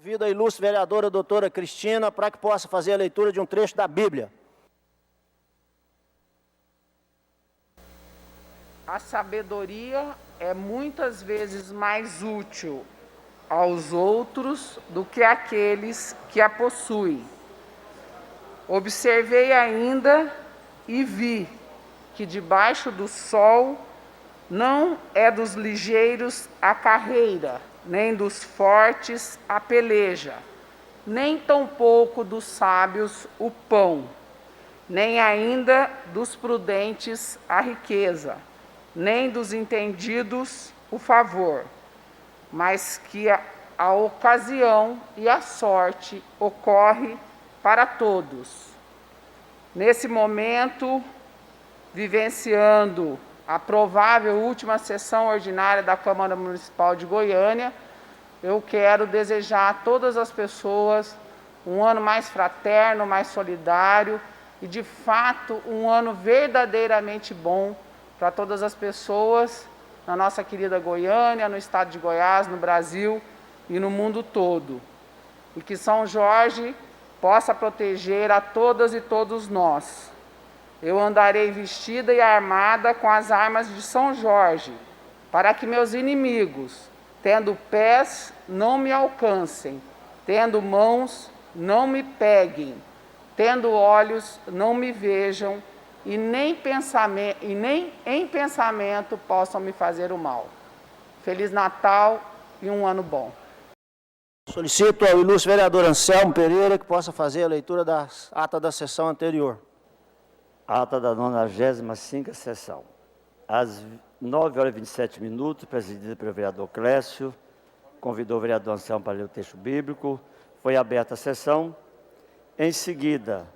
Convido a ilustre vereadora doutora Cristina para que possa fazer a leitura de um trecho da Bíblia. A sabedoria é muitas vezes mais útil aos outros do que àqueles que a possuem. Observei ainda e vi que debaixo do sol não é dos ligeiros a carreira, nem dos fortes a peleja, nem tampouco dos sábios o pão, nem ainda dos prudentes a riqueza, nem dos entendidos o favor, mas que a ocasião e a sorte ocorre para todos. Nesse momento, vivenciando a provável última sessão ordinária da Câmara Municipal de Goiânia, eu quero desejar a todas as pessoas um ano mais fraterno, mais solidário e, de fato, um ano verdadeiramente bom para todas as pessoas na nossa querida Goiânia, no estado de Goiás, no Brasil e no mundo todo. E que São Jorge possa proteger a todas e todos nós. Eu andarei vestida e armada com as armas de São Jorge, para que meus inimigos, tendo pés, não me alcancem, tendo mãos, não me peguem, tendo olhos, não me vejam, e nem em pensamento possam me fazer o mal. Feliz Natal e um ano bom. Solicito ao ilustre vereador Anselmo Pereira que possa fazer a leitura da ata da sessão anterior. Ata da 95ª sessão. Às 9h27, presidida pelo vereador Clécio, convidou o vereador Anselmo para ler o texto bíblico. Foi aberta a sessão. Em seguida,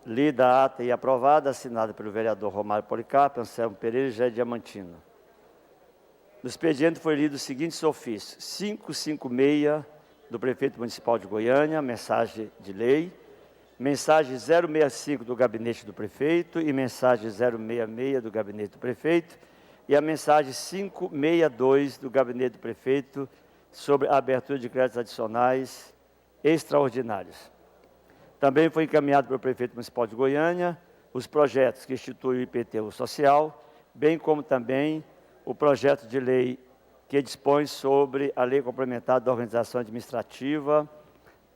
lida a ata e aprovada, assinada pelo vereador Romário Policarpo, Anselmo Pereira e Jair Diamantino. No expediente foi lido os seguintes ofícios: 556 do prefeito municipal de Goiânia, mensagem de lei, mensagem 065 do gabinete do prefeito e mensagem 066 do gabinete do prefeito e a mensagem 562 do gabinete do prefeito sobre a abertura de créditos adicionais extraordinários. Também foi encaminhado pelo prefeito municipal de Goiânia os projetos que instituem o IPTU social, bem como também o projeto de lei que dispõe sobre a lei complementar da organização administrativa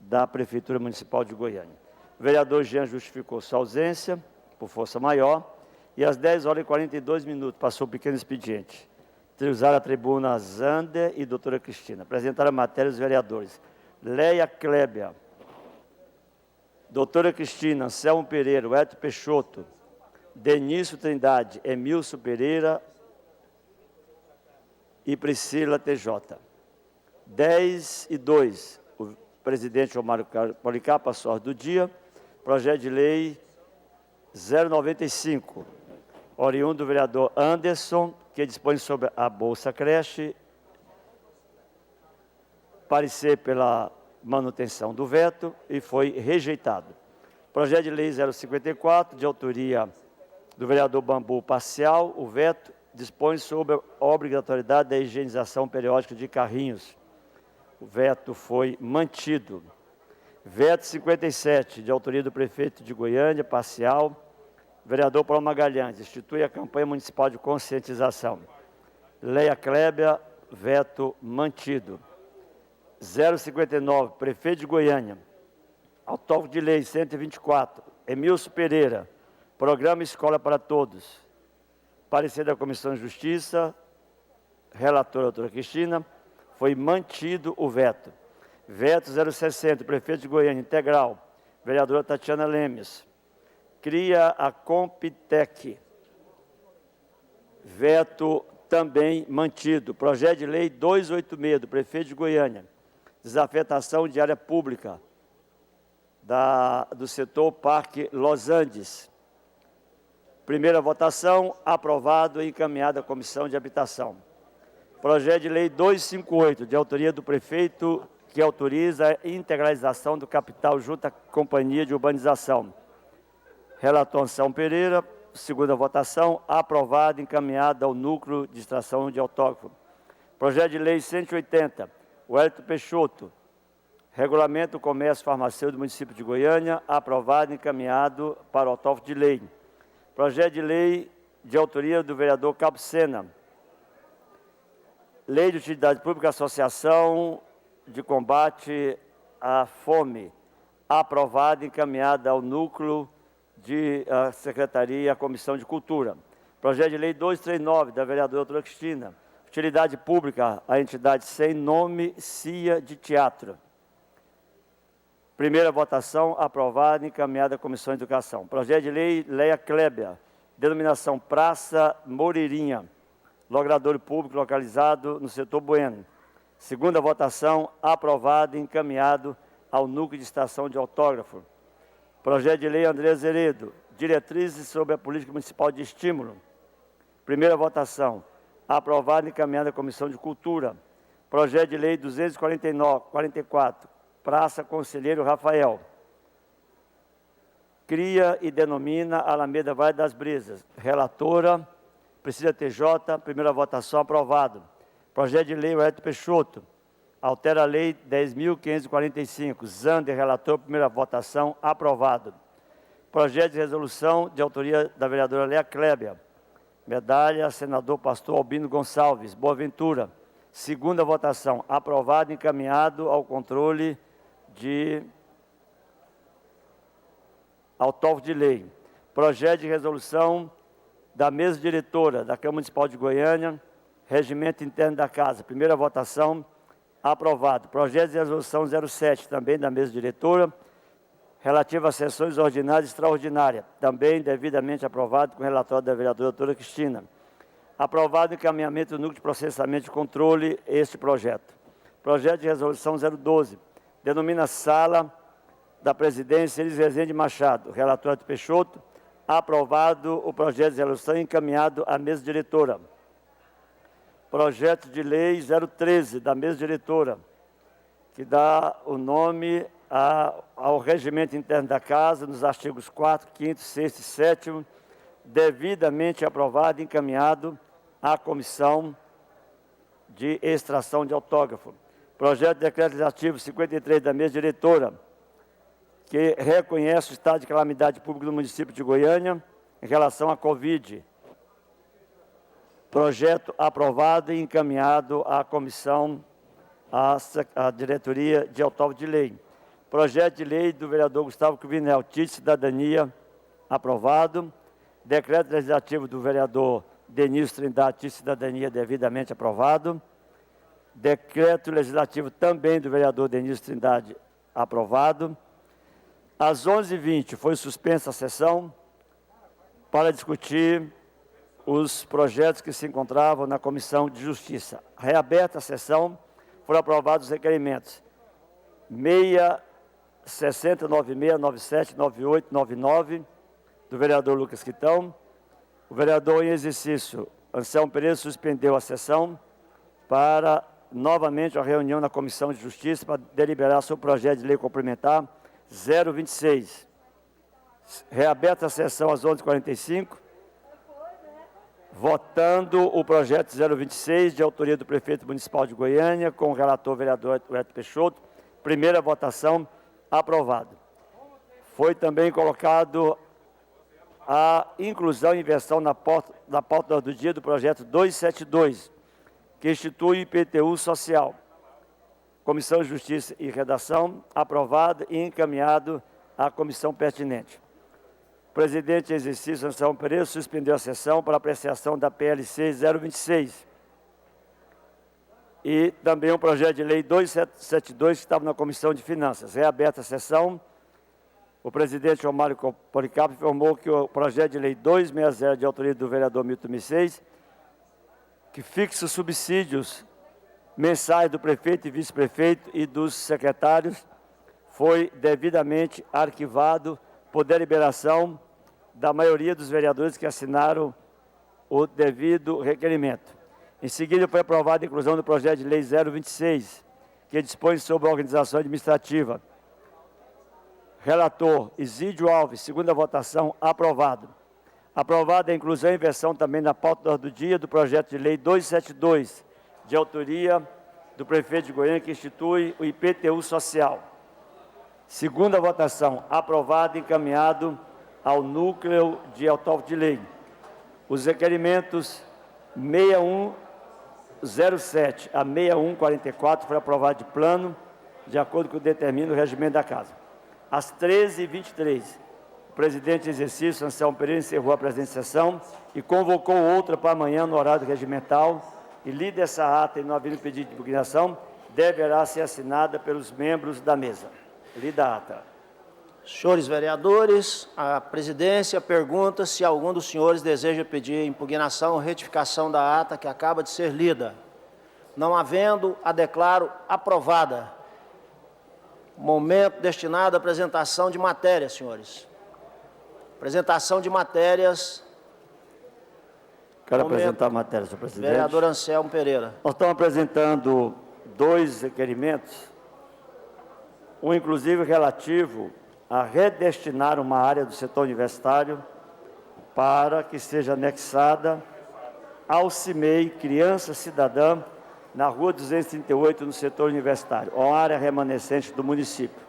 da Prefeitura Municipal de Goiânia. O vereador Jean justificou sua ausência por força maior e às 10h42 passou o pequeno expediente. Usaram a tribuna Zander e doutora Cristina. Apresentaram a matéria os vereadores Leia Klebia, doutora Cristina, Anselmo Pereira, Eto Peixoto, Denício Trindade, Emilson Pereira e Priscila TJ. 10h02, o presidente Romário Policarpo passou a ordem do dia. Projeto de lei 095, oriundo do vereador Anderson, que dispõe sobre a Bolsa Creche, parecer pela manutenção do veto e foi rejeitado. Projeto de lei 054, de autoria do vereador Bambu Parcial, o veto dispõe sobre a obrigatoriedade da higienização periódica de carrinhos. O veto foi mantido. Veto 57, de autoria do prefeito de Goiânia, parcial, vereador Paulo Magalhães, institui a campanha municipal de conscientização. Leia Klebia, veto mantido. 059, prefeito de Goiânia, autógrafo de lei 124, Emilson Pereira, programa Escola para Todos. Parecer da Comissão de Justiça, relatora doutora Cristina, foi mantido o veto. Veto 060, prefeito de Goiânia, integral, vereadora Tatiana Lemes. Cria a Compitec. Veto também mantido. Projeto de lei 286, do prefeito de Goiânia. Desafetação de área pública do setor Parque Los Andes. Primeira votação, aprovado e encaminhado à Comissão de Habitação. Projeto de lei 258, de autoria do prefeito, que autoriza a integralização do capital junto à Companhia de Urbanização. Relator Anselmo Pereira, segunda votação, aprovado e encaminhado ao Núcleo de Extração de Autógrafo. Projeto de lei 180, Wellington Peixoto, Regulamento do Comércio Farmacêutico do município de Goiânia, aprovado e encaminhado para o autógrafo de lei. Projeto de lei de autoria do vereador Cabo Sena. Lei de Utilidade Pública, Associação de Combate à Fome, aprovada e encaminhada ao núcleo de Secretaria e à Comissão de Cultura. Projeto de lei 239, da vereadora doutora Cristina. Utilidade Pública, a entidade sem nome, CIA de Teatro. Primeira votação, aprovada e encaminhada à Comissão de Educação. Projeto de lei Leia Kleber, denominação Praça Moreirinha, logradouro público localizado no setor Bueno. Segunda votação, aprovado e encaminhado ao núcleo de estação de autógrafo. Projeto de lei André Zeredo, diretrizes sobre a política municipal de estímulo. Primeira votação, aprovado e encaminhado à Comissão de Cultura. Projeto de lei 244, Praça Conselheiro Rafael. Cria e denomina Alameda Vale das Brisas. Relatora, Priscila TJ, primeira votação, aprovado. Projeto de lei Wellington Peixoto. Altera a lei 10.545. Zander, relator, primeira votação, aprovado. Projeto de resolução de autoria da vereadora Leia Kleber. Medalha, senador pastor Albino Gonçalves, Boaventura. Segunda votação, aprovado e encaminhado ao controle de autógrafo de lei. Projeto de resolução da mesa diretora da Câmara Municipal de Goiânia, regimento interno da Casa. Primeira votação, aprovado. Projeto de resolução 07, também da mesa diretora, relativo às sessões ordinárias e extraordinárias, também devidamente aprovado com o relatório da vereadora doutora Cristina. Aprovado o encaminhamento do núcleo de processamento e controle este projeto. Projeto de resolução 012, denomina Sala da Presidência Elis Rezende Machado, relator de Peixoto. Aprovado o projeto de resolução encaminhado à mesa diretora. Projeto de lei 013, da mesa diretora, que dá o nome ao regimento interno da Casa, nos artigos 4º, 5º, 6º e 7º, devidamente aprovado e encaminhado à Comissão de Extração de Autógrafo. Projeto de decreto legislativo 53, da mesa diretora, que reconhece o estado de calamidade pública do município de Goiânia em relação à Covid. Projeto aprovado e encaminhado à comissão, à diretoria de autógrafo de lei. Projeto de lei do vereador Gustavo Cruvinel, título de cidadania, aprovado. Decreto legislativo do vereador Denício Trindade, título de cidadania, devidamente aprovado. Decreto legislativo também do vereador Denício Trindade, aprovado. Às 11h20 foi suspensa a sessão para discutir os projetos que se encontravam na Comissão de Justiça. Reaberta a sessão, foram aprovados os requerimentos 60, 96, 97, 98, 99, do vereador Lucas Quitão. O vereador em exercício, Anselmo Pereira, suspendeu a sessão para novamente a reunião na Comissão de Justiça para deliberar sobre o projeto de lei complementar 026. Reaberta a sessão às 11h45, votando o projeto 026, de autoria do prefeito municipal de Goiânia, com o relator vereador Wellington Peixoto. Primeira votação, aprovado. Foi também colocado a inclusão e inversão na pauta do dia do projeto 272, que institui o IPTU social. Comissão de Justiça e Redação, aprovado e encaminhado à comissão pertinente. O presidente em exercício, Anselmo Pereira, suspendeu a sessão para apreciação da PLC 026. E também o projeto de lei 272, que estava na Comissão de Finanças. Reaberta a sessão, o presidente Romário Policarpo informou que o projeto de lei 260, de autoria do vereador Milton Micês, que fixa os subsídios mensais do prefeito e vice-prefeito e dos secretários, foi devidamente arquivado por deliberação da maioria dos vereadores que assinaram o devido requerimento. Em seguida, foi aprovada a inclusão do projeto de lei 026, que dispõe sobre a organização administrativa. Relator Isídio Alves, segunda votação, aprovado. Aprovada a inclusão e inversão também na pauta do dia do projeto de lei 272, de autoria do prefeito de Goiânia, que institui o IPTU social. Segunda votação, aprovado e encaminhado ao núcleo de autógrafo de lei. Os requerimentos 6107 a 6144 foram aprovados de plano, de acordo com o que determina o regimento da Casa. Às 13h23, o presidente em exercício, Anselmo Pereira, encerrou a presente sessão e convocou outra para amanhã no horário regimental, e lida essa ata e não havendo pedido de impugnação, deverá ser assinada pelos membros da mesa. Lida a ata. Senhores vereadores, a presidência pergunta se algum dos senhores deseja pedir impugnação ou retificação da ata que acaba de ser lida. Não havendo, a declaro aprovada. Momento destinado à apresentação de matérias, senhores. Apresentação de matérias. Quero apresentar a matéria, senhor presidente. Vereador Anselmo Pereira. Nós estamos apresentando 2 requerimentos, um inclusive relativo a redestinar uma área do setor universitário para que seja anexada ao CIMEI Criança Cidadã, na rua 238, no setor universitário, uma área remanescente do município.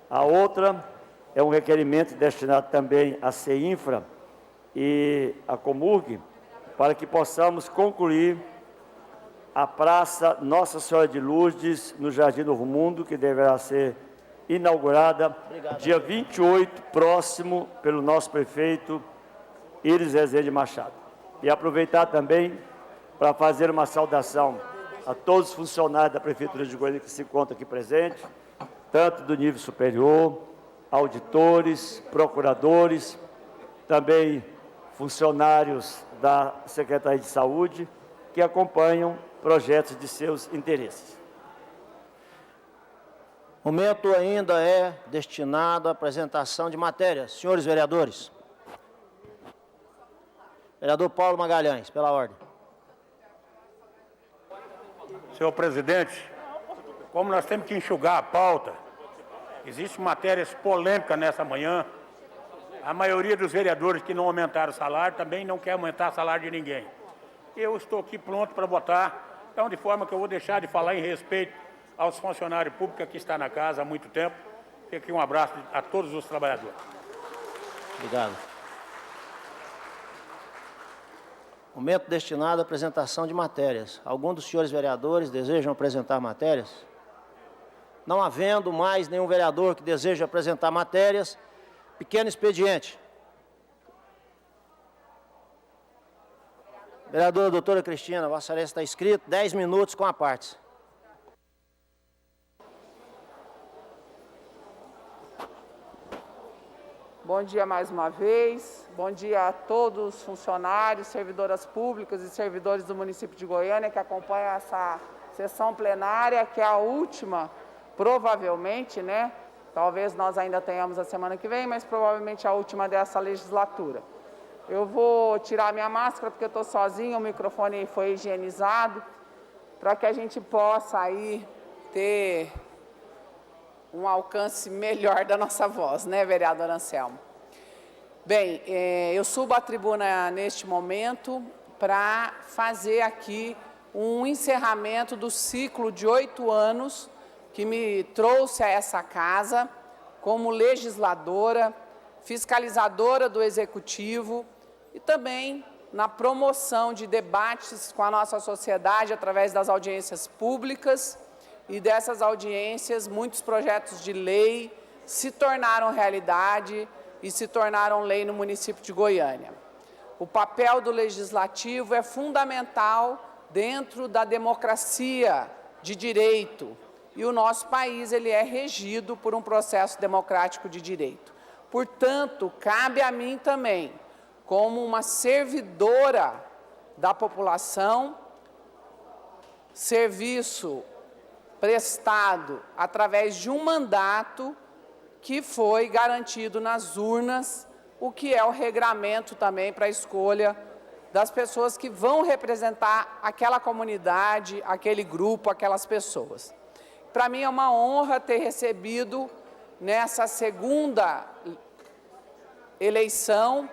A outra é um requerimento destinado também à CEINFRA e à Comurg, para que possamos concluir a Praça Nossa Senhora de Lourdes, no Jardim do Mundo, que deverá ser inaugurada dia 28, próximo, pelo nosso prefeito Iris Rezende Machado. E aproveitar também para fazer uma saudação a todos os funcionários da Prefeitura de Goiânia que se encontram aqui presentes, tanto do nível superior, auditores, procuradores, também funcionários da Secretaria de Saúde, que acompanham projetos de seus interesses. O momento ainda é destinado à apresentação de matérias. Senhores vereadores. Vereador Paulo Magalhães, pela ordem. Senhor presidente, como nós temos que enxugar a pauta, existem matérias polêmicas nessa manhã. A maioria dos vereadores que não aumentaram o salário também não quer aumentar o salário de ninguém. Eu estou aqui pronto para votar, então de forma que eu vou deixar de falar em respeito aos funcionários públicos que estão na casa há muito tempo. Fica aqui um abraço a todos os trabalhadores. Obrigado. Momento destinado à apresentação de matérias. Algum dos senhores vereadores desejam apresentar matérias? Não havendo mais nenhum vereador que deseja apresentar matérias, pequeno expediente. Vereadora doutora Cristina, Vossa Excelência está inscrito, 10 minutos com a parte. Bom dia mais uma vez, bom dia a todos os funcionários, servidoras públicas e servidores do município de Goiânia que acompanham essa sessão plenária, que é a última, provavelmente, né? Talvez nós ainda tenhamos a semana que vem, mas provavelmente a última dessa legislatura. Eu vou tirar minha máscara porque eu estou sozinha, o microfone foi higienizado, para que a gente possa aí ter um alcance melhor da nossa voz, né, vereador Anselmo? Bem, eu subo à tribuna neste momento para fazer aqui um encerramento do ciclo de 8 anos que me trouxe a essa casa como legisladora, fiscalizadora do Executivo e também na promoção de debates com a nossa sociedade através das audiências públicas. E dessas audiências, muitos projetos de lei se tornaram realidade e se tornaram lei no município de Goiânia. O papel do legislativo é fundamental dentro da democracia de direito. E o nosso país ele é regido por um processo democrático de direito. Portanto, cabe a mim também, como uma servidora da população, serviço prestado através de um mandato que foi garantido nas urnas, o que é o regramento também para a escolha das pessoas que vão representar aquela comunidade, aquele grupo, aquelas pessoas. Para mim é uma honra ter recebido nessa segunda eleição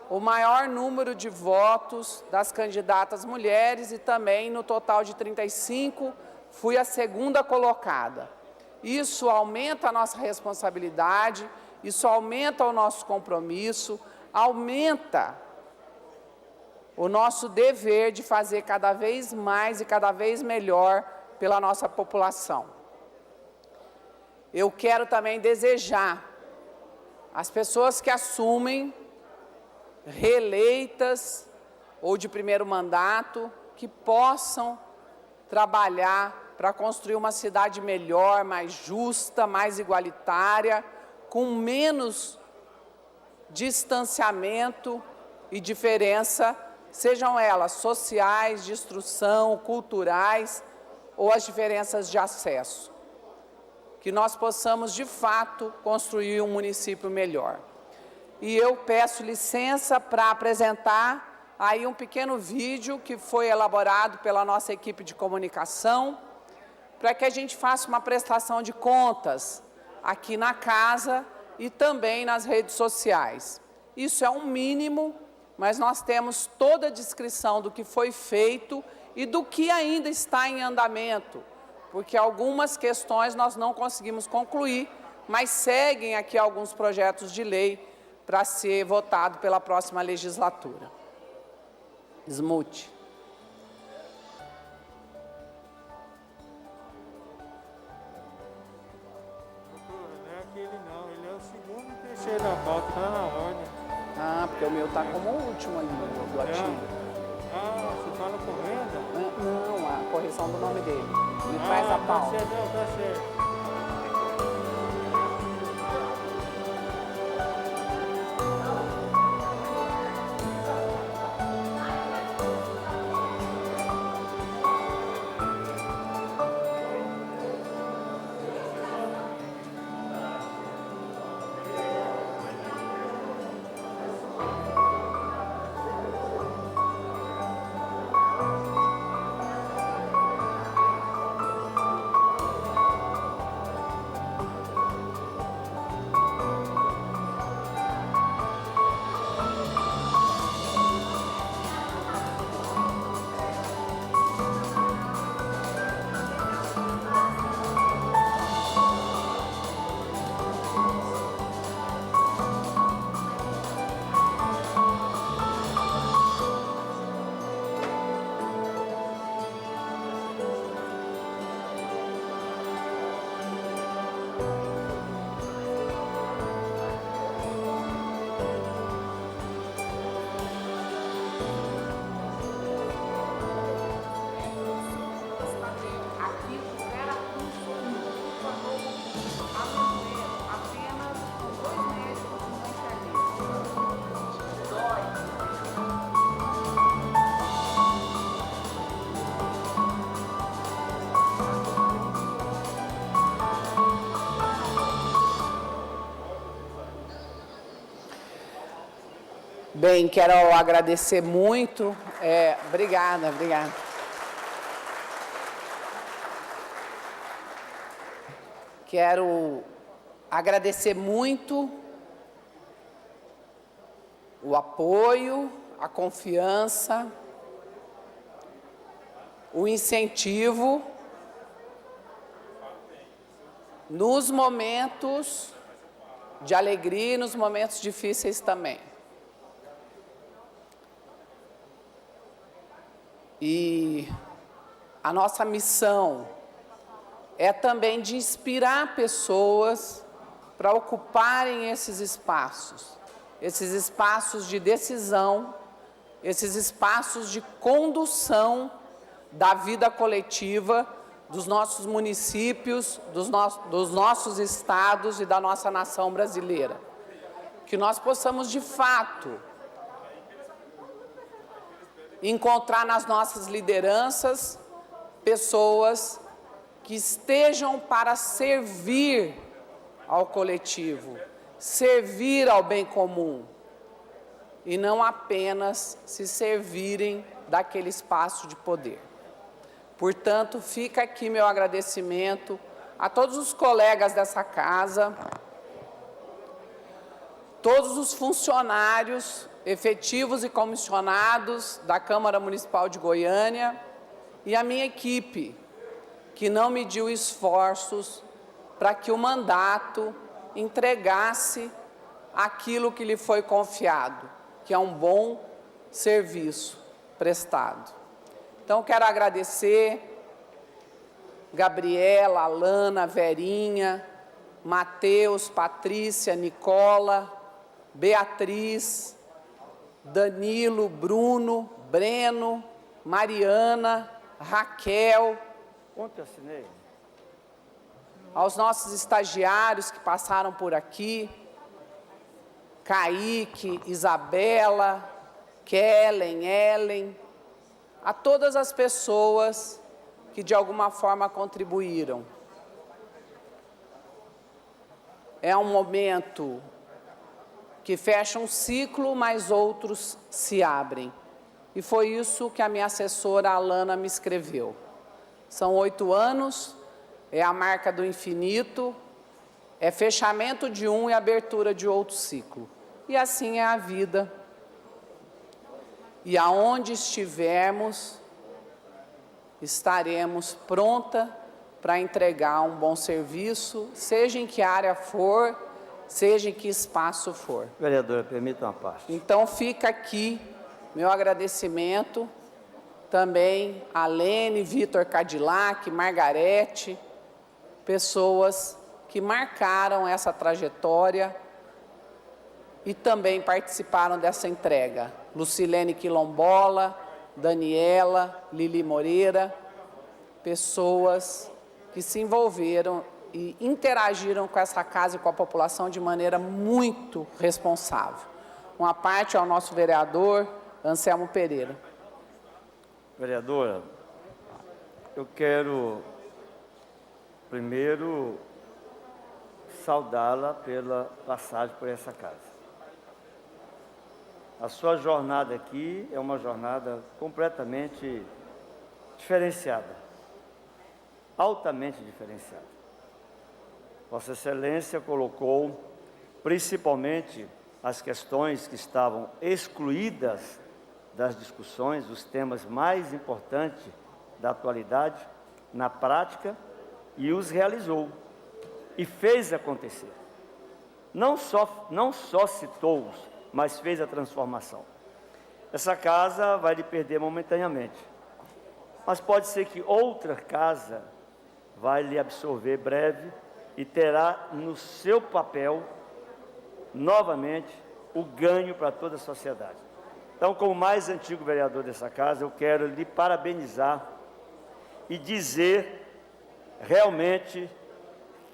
o maior número de votos das candidatas mulheres e também no total de 35 fui a segunda colocada. Isso aumenta a nossa responsabilidade, isso aumenta o nosso compromisso, aumenta o nosso dever de fazer cada vez mais e cada vez melhor pela nossa população. Eu quero também desejar às pessoas que assumem, reeleitas ou de primeiro mandato, que possam trabalhar para construir uma cidade melhor, mais justa, mais igualitária, com menos distanciamento e diferença, sejam elas sociais, de instrução, culturais ou as diferenças de acesso. Que nós possamos, de fato, construir um município melhor. E eu peço licença para apresentar aí um pequeno vídeo que foi elaborado pela nossa equipe de comunicação, para que a gente faça uma prestação de contas aqui na casa e também nas redes sociais. Isso é um mínimo, mas nós temos toda a descrição do que foi feito e do que ainda está em andamento, porque algumas questões nós não conseguimos concluir, mas seguem aqui alguns projetos de lei para ser votado pela próxima legislatura. Smute. Não é aquele não, ele é o segundo e terceiro da pauta, tá na ordem. Ah, porque o meu está como o último ali, do artigo. Ah, você fala correndo? Não, a correção do nome dele. Ele faz a pauta. Tá certo, não, tá certo. Bem, quero agradecer muito. Obrigada. Quero agradecer muito o apoio, a confiança, o incentivo nos momentos de alegria e nos momentos difíceis também. E a nossa missão é também de inspirar pessoas para ocuparem esses espaços de decisão, esses espaços de condução da vida coletiva dos nossos municípios, dos nossos estados e da nossa nação brasileira. Que nós possamos, de fato, encontrar nas nossas lideranças pessoas que estejam para servir ao coletivo, servir ao bem comum, e não apenas se servirem daquele espaço de poder. Portanto, fica aqui meu agradecimento a todos os colegas dessa casa, todos os funcionários efetivos e comissionados da Câmara Municipal de Goiânia e a minha equipe, que não mediu esforços para que o mandato entregasse aquilo que lhe foi confiado, que é um bom serviço prestado. Então, quero agradecer Gabriela, Alana, Verinha, Mateus, Patrícia, Nicola, Beatriz, Danilo, Bruno, Breno, Mariana, Raquel, Ontem assinei. aos nossos estagiários que passaram por aqui, Kaique, Isabela, Kellen, Ellen, a todas as pessoas que de alguma forma contribuíram. É um momento que fecha um ciclo, mas outros se abrem. E foi isso que a minha assessora Alana me escreveu. São 8 anos, é a marca do infinito, é fechamento de um e abertura de outro ciclo. E assim é a vida. E aonde estivermos, estaremos pronta para entregar um bom serviço, seja em que área for, seja em que espaço for. Vereadora, permita uma parte. Então fica aqui meu agradecimento também a Lene, Vitor Cadillac, Margarete, pessoas que marcaram essa trajetória e também participaram dessa entrega. Lucilene Quilombola, Daniela, Lili Moreira, pessoas que se envolveram e interagiram com essa casa e com a população de maneira muito responsável. Uma parte ao nosso vereador, Anselmo Pereira. Vereadora, eu quero primeiro saudá-la pela passagem por essa casa. A sua jornada aqui é uma jornada completamente diferenciada, altamente diferenciada. Vossa Excelência colocou principalmente as questões que estavam excluídas das discussões, os temas mais importantes da atualidade, na prática, e os realizou, e fez acontecer. Não só citou-os, mas fez a transformação. Essa casa vai lhe perder momentaneamente, mas pode ser que outra casa vai lhe absorver breve e terá no seu papel, novamente, o ganho para toda a sociedade. Então, como mais antigo vereador dessa casa, eu quero lhe parabenizar e dizer realmente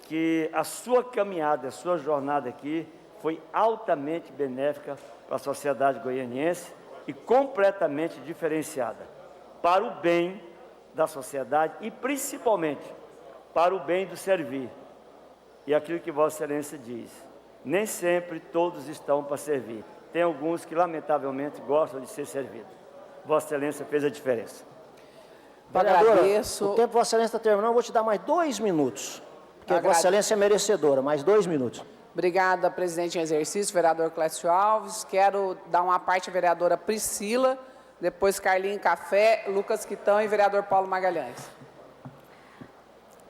que a sua caminhada, a sua jornada aqui foi altamente benéfica para a sociedade goianiense e completamente diferenciada, para o bem da sociedade e principalmente para o bem do servir. E aquilo que Vossa Excelência diz, nem sempre todos estão para servir. Tem alguns que, lamentavelmente, gostam de ser servidos. Vossa Excelência fez a diferença. Vereadora, Agradeço. o tempo Vossa Excelência está terminando, eu vou te dar mais 2 minutos, porque Vossa Excelência é merecedora, mais 2 minutos. Obrigada, presidente em exercício, vereador Clécio Alves. Quero dar uma parte à vereadora Priscila, depois Carlinho Café, Lucas Quitão e vereador Paulo Magalhães.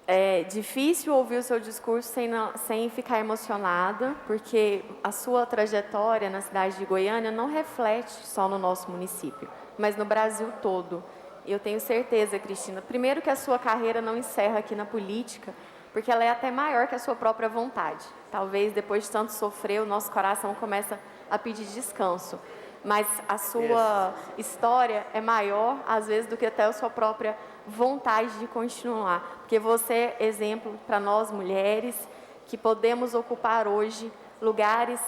É difícil ouvir o seu discurso sem ficar emocionada, porque a sua trajetória na cidade de Goiânia não reflete só no nosso município, mas no Brasil todo. E eu tenho certeza, Cristina, primeiro que a sua carreira não encerra aqui na política, porque ela é até maior que a sua própria vontade. Talvez depois de tanto sofrer, o nosso coração começa a pedir descanso. Mas a sua história é maior, às vezes, do que até a sua própria vontade de continuar. Porque você é exemplo para nós, mulheres, que podemos ocupar hoje lugares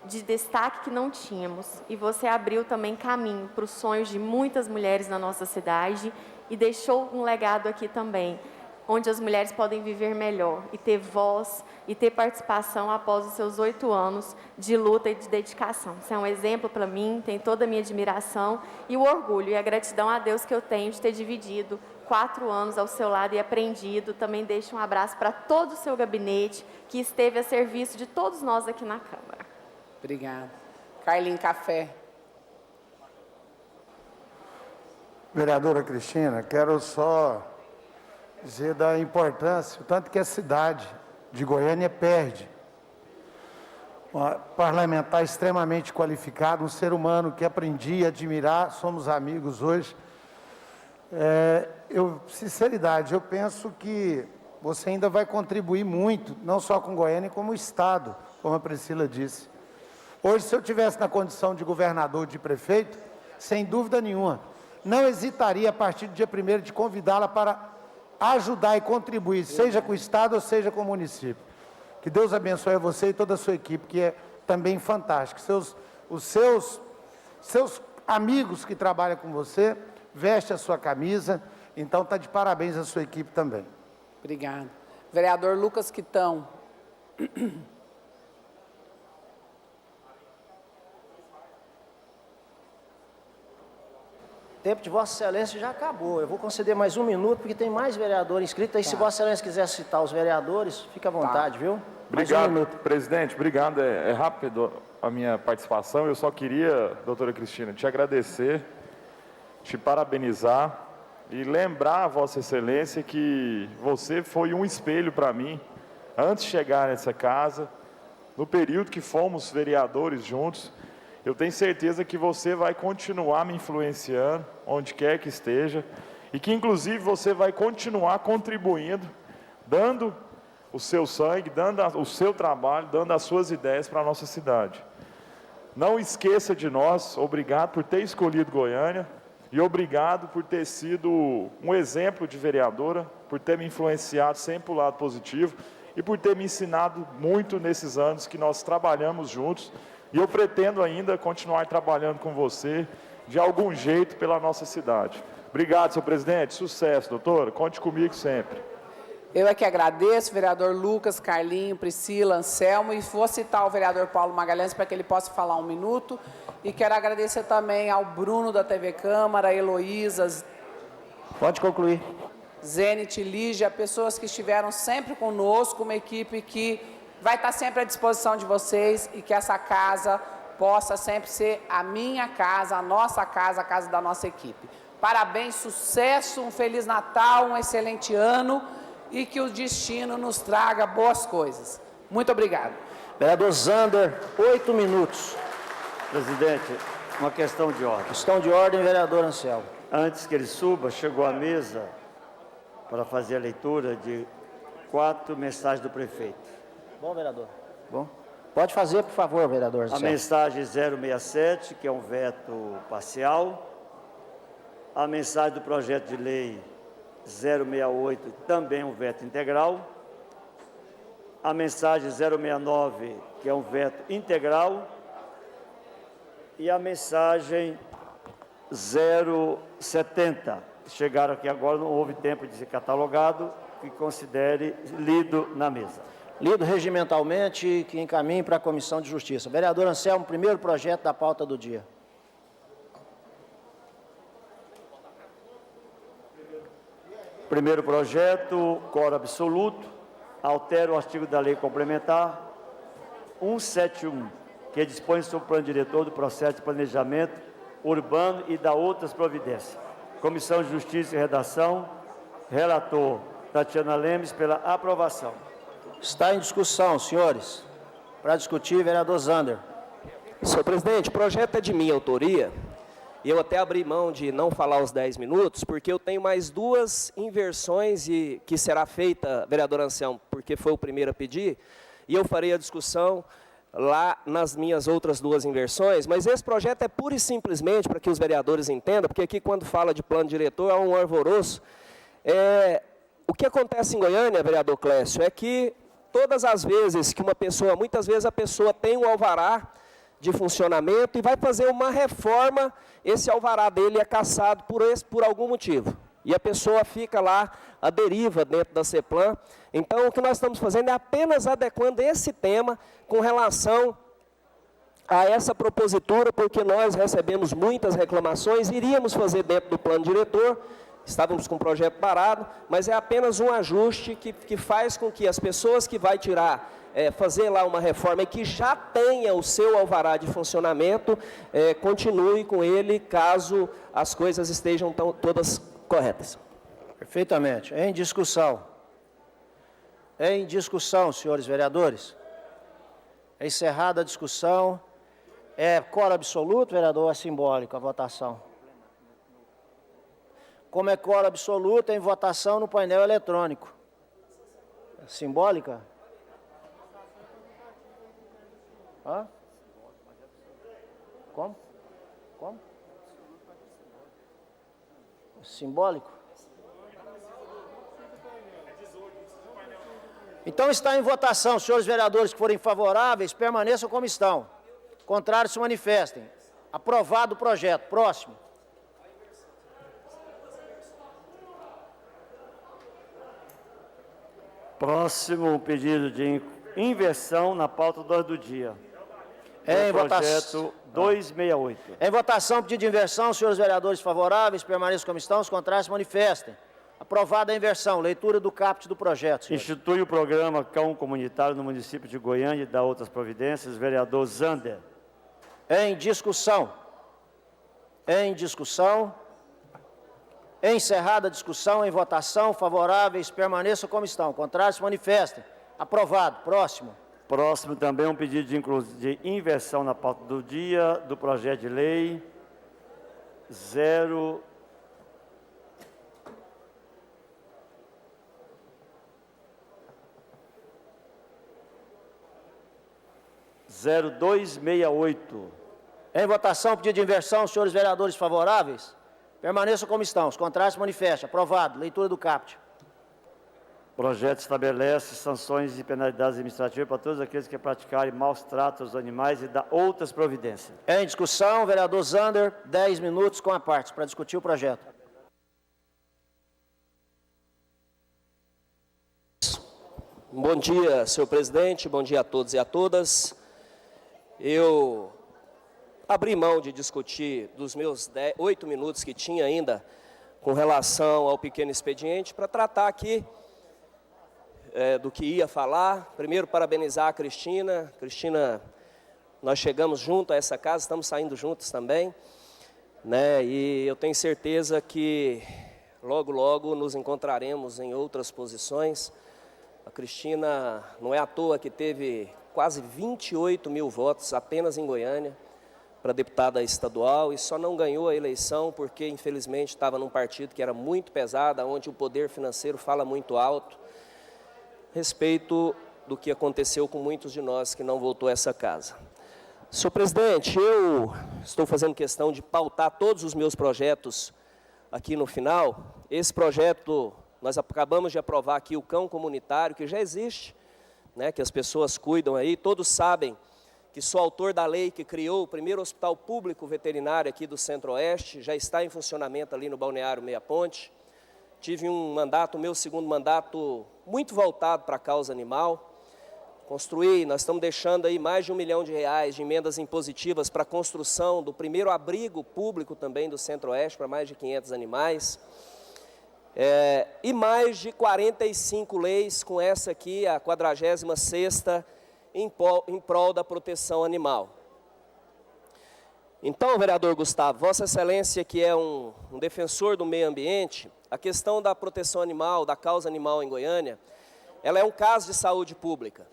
de destaque que não tínhamos. E você abriu também caminho para os sonhos de muitas mulheres na nossa cidade e deixou um legado aqui também, onde as mulheres podem viver melhor e ter voz e ter participação após os seus 8 anos de luta e de dedicação. Você é um exemplo para mim, tem toda a minha admiração e o orgulho e a gratidão a Deus que eu tenho de ter dividido 4 anos ao seu lado e aprendido. Também deixo um abraço para todo o seu gabinete, que esteve a serviço de todos nós aqui na Câmara. Obrigada. Carlinho Café. Vereadora Cristina, quero só dizer da importância, o tanto que a cidade de Goiânia perde. Um parlamentar extremamente qualificado, um ser humano que aprendi a admirar, somos amigos hoje. Sinceridade, eu penso que você ainda vai contribuir muito, não só com Goiânia, como o Estado, como a Priscila disse. Hoje, se eu tivesse na condição de governador, de prefeito, sem dúvida nenhuma, não hesitaria, a partir do dia 1º, de convidá-la para ajudar e contribuir, seja com o Estado ou seja com o município. Que Deus abençoe a você e toda a sua equipe, que é também fantástica. Os seus amigos que trabalham com você, veste a sua camisa, então está de parabéns a sua equipe também. Obrigada. Vereador Lucas Quitão. O tempo de Vossa Excelência já acabou. Eu vou conceder mais 1 minuto, porque tem mais vereador inscrito. Aí, se Vossa Excelência quiser citar os vereadores, fica à vontade, viu? Mais Obrigado, 1 minuto. presidente. Obrigado. É rápido a minha participação. Eu só queria, doutora Cristina, te agradecer, te parabenizar e lembrar a Vossa Excelência que você foi um espelho para mim, antes de chegar nessa casa, no período que fomos vereadores juntos. Eu tenho certeza que você vai continuar me influenciando, onde quer que esteja, e que, inclusive, você vai continuar contribuindo, dando o seu sangue, dando o seu trabalho, dando as suas ideias para a nossa cidade. Não esqueça de nós. Obrigado por ter escolhido Goiânia e obrigado por ter sido um exemplo de vereadora, por ter me influenciado sempre para o lado positivo e por ter me ensinado muito nesses anos que nós trabalhamos juntos. E eu pretendo ainda continuar trabalhando com você, de algum jeito, pela nossa cidade. Obrigado, senhor presidente. Sucesso, doutora. Conte comigo sempre. Eu é que agradeço, vereador Lucas, Carlinho, Priscila, Anselmo, e vou citar o vereador Paulo Magalhães para que ele possa falar 1 minuto. E quero agradecer também ao Bruno da TV Câmara, a Heloísa. Pode concluir. Zenit, Lígia, pessoas que estiveram sempre conosco, uma equipe que vai estar sempre à disposição de vocês e que essa casa possa sempre ser a minha casa, a nossa casa, a casa da nossa equipe. Parabéns, sucesso, um Feliz Natal, um excelente ano e que o destino nos traga boas coisas. Muito obrigado. Vereador Zander, 8 minutos. Presidente, uma questão de ordem. Questão de ordem, vereador Anselmo. Antes que ele suba, chegou à mesa para fazer a leitura de 4 mensagens do prefeito. Bom, vereador. Bom. Pode fazer, por favor, vereador Anselmo. A mensagem 067, que é um veto parcial. A mensagem do projeto de lei 068, também um veto integral. A mensagem 069, que é um veto integral. E a mensagem 070, que chegaram aqui agora, não houve tempo de ser catalogado, que considere lido na mesa. Lido regimentalmente, que encaminhe para a Comissão de Justiça. Vereador Anselmo, primeiro projeto da pauta do dia. Primeiro projeto, quórum absoluto, altera o artigo da Lei Complementar 171, que dispõe sobre o plano diretor do processo de planejamento urbano e da outras providências. Comissão de Justiça e Redação, relator Tatiana Lemes, pela aprovação. Está em discussão, senhores. Para discutir, vereador Zander. Senhor presidente, o projeto é de minha autoria, e eu até abri mão de não falar os 10 minutos, porque eu tenho mais 2 inversões que será feita, vereador Anselmo, porque foi o primeiro a pedir, e eu farei a discussão lá nas minhas outras 2 inversões, mas esse projeto é pura e simplesmente, para que os vereadores entendam, porque aqui quando fala de plano diretor há um alvoroço. O que acontece em Goiânia, vereador Clécio, é que todas as vezes que muitas vezes a pessoa tem um alvará de funcionamento e vai fazer uma reforma, esse alvará dele é cassado por algum motivo. E a pessoa fica lá à deriva dentro da CEPLAN. Então, o que nós estamos fazendo é apenas adequando esse tema com relação a essa propositura, porque nós recebemos muitas reclamações, iríamos fazer dentro do plano diretor, estávamos com o projeto parado, mas é apenas um ajuste que faz com que as pessoas que vai tirar, fazer lá uma reforma e que já tenha o seu alvará de funcionamento, continue com ele, caso as coisas estejam todas corretas. Perfeitamente. Em discussão. Em discussão, senhores vereadores. Encerrada a discussão. É quórum absoluto, vereador, ou é simbólico a votação? Como é quórum absoluto, em votação no painel eletrônico. Simbólica? Hã? Como? Como? Simbólico? Então está em votação. Senhores vereadores que forem favoráveis, permaneçam como estão. Contrários, se manifestem. Aprovado o projeto. Próximo. Próximo pedido de inversão na pauta do ordem do dia. Em projeto 268. Em votação, pedido de inversão. Senhores vereadores favoráveis, permaneçam como estão. Os contrários, se manifestem. Aprovada a inversão. Leitura do caput do projeto, senhores. Institui o programa Cão Comunitário no município de Goiânia e dá outras providências. Vereador Zander. Em discussão. Em discussão. Encerrada a discussão, em votação, favoráveis, permaneçam como estão. Contrários, se manifestem. Aprovado. Próximo. Próximo também um pedido de inversão na pauta do dia do projeto de lei 0268. Em votação, pedido de inversão, senhores vereadores favoráveis, permaneçam como estão. Os contrários, se manifestem. Aprovado. Leitura do caput. O projeto estabelece sanções e penalidades administrativas para todos aqueles que praticarem maus tratos aos animais e dá outras providências. Em discussão, vereador Zander, 10 minutos com a parte para discutir o projeto. Bom dia, senhor presidente, bom dia a todos e a todas. Eu abri mão de discutir dos meus 8 minutos que tinha ainda com relação ao pequeno expediente para tratar aqui do que ia falar. Primeiro, parabenizar a Cristina. Cristina, nós chegamos junto a essa casa, estamos saindo juntos também, né? E eu tenho certeza que logo, logo nos encontraremos em outras posições. A Cristina, não é à toa que teve quase 28 mil votos apenas em Goiânia para deputada estadual e só não ganhou a eleição porque, infelizmente, estava num partido que era muito pesado, onde o poder financeiro fala muito alto, respeito do que aconteceu com muitos de nós que não voltou a essa casa. Senhor presidente, eu estou fazendo questão de pautar todos os meus projetos aqui no final. Esse projeto, nós acabamos de aprovar aqui o cão comunitário, que já existe, né, que as pessoas cuidam aí, todos sabem que sou autor da lei que criou o primeiro hospital público veterinário aqui do Centro-Oeste, já está em funcionamento ali no Balneário Meia Ponte. Tive um mandato, o meu segundo mandato, muito voltado para a causa animal. Construí, nós estamos deixando aí mais de R$1 milhão de emendas impositivas para a construção do primeiro abrigo público também do Centro-Oeste, para mais de 500 animais. E mais de 45 leis, com essa aqui, a 46ª, em prol da proteção animal. Então, vereador Gustavo, Vossa Excelência, que é um defensor do meio ambiente, a questão da proteção animal, da causa animal em Goiânia, ela é um caso de saúde pública.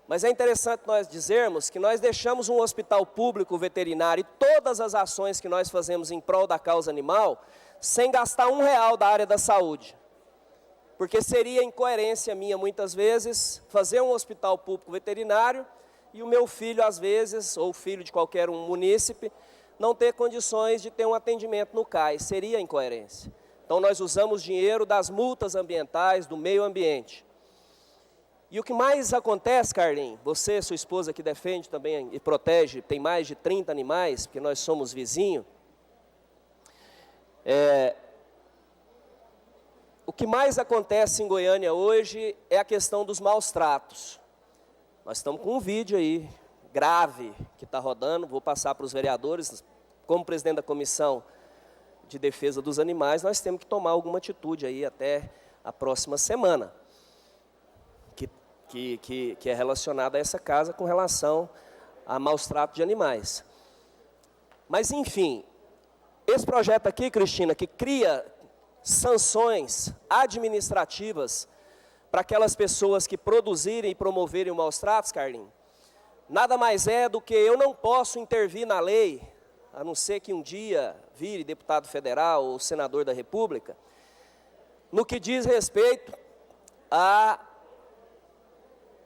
Mas é interessante nós dizermos que nós deixamos um hospital público veterinário e todas as ações que nós fazemos em prol da causa animal, sem gastar R$1 da área da saúde. Porque seria incoerência minha, muitas vezes, fazer um hospital público veterinário e o meu filho, às vezes, ou o filho de qualquer um munícipe, não ter condições de ter um atendimento no CAIS. Seria incoerência. Então, nós usamos dinheiro das multas ambientais, do meio ambiente. E o que mais acontece, Carlinhos, você, sua esposa que defende também e protege, tem mais de 30 animais, porque nós somos vizinhos, o que mais acontece em Goiânia hoje é a questão dos maus tratos. Nós estamos com um vídeo aí, grave, que está rodando, vou passar para os vereadores. Como presidente da Comissão de Defesa dos Animais, nós temos que tomar alguma atitude aí até a próxima semana, que é relacionada a essa casa com relação a maus tratos de animais. Mas, enfim, esse projeto aqui, Cristina, que cria sanções administrativas para aquelas pessoas que produzirem e promoverem o maus tratos, Carlinhos, nada mais é do que eu não posso intervir na lei, a não ser que um dia vire deputado federal ou senador da República, no que diz respeito a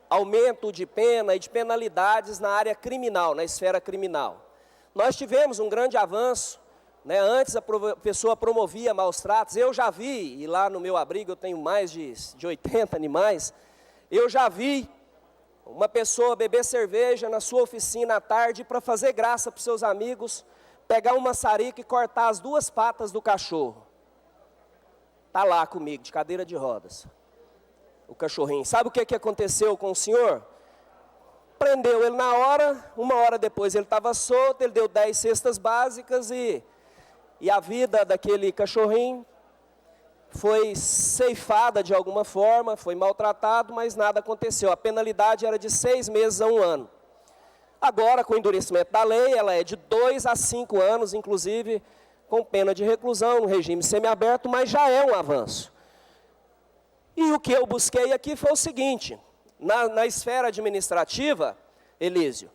aumento de pena e de penalidades na área criminal, na esfera criminal. Nós tivemos um grande avanço, né? Antes a pessoa promovia maus tratos, eu já vi, e lá no meu abrigo eu tenho mais de 80 animais, eu já vi uma pessoa beber cerveja na sua oficina à tarde para fazer graça para os seus amigos, pegar um maçarico e cortar as 2 patas do cachorro. Está lá comigo, de cadeira de rodas, o cachorrinho. Sabe o que aconteceu com o senhor? Prendeu ele na hora, 1 hora depois ele estava solto, ele deu 10 cestas básicas e a vida daquele cachorrinho foi ceifada de alguma forma, foi maltratado, mas nada aconteceu. A penalidade era de 6 meses a 1 ano. Agora, com o endurecimento da lei, ela é de 2 a 5 anos, inclusive com pena de reclusão, no regime semiaberto, mas já é um avanço. E o que eu busquei aqui foi o seguinte, na esfera administrativa, Elísio,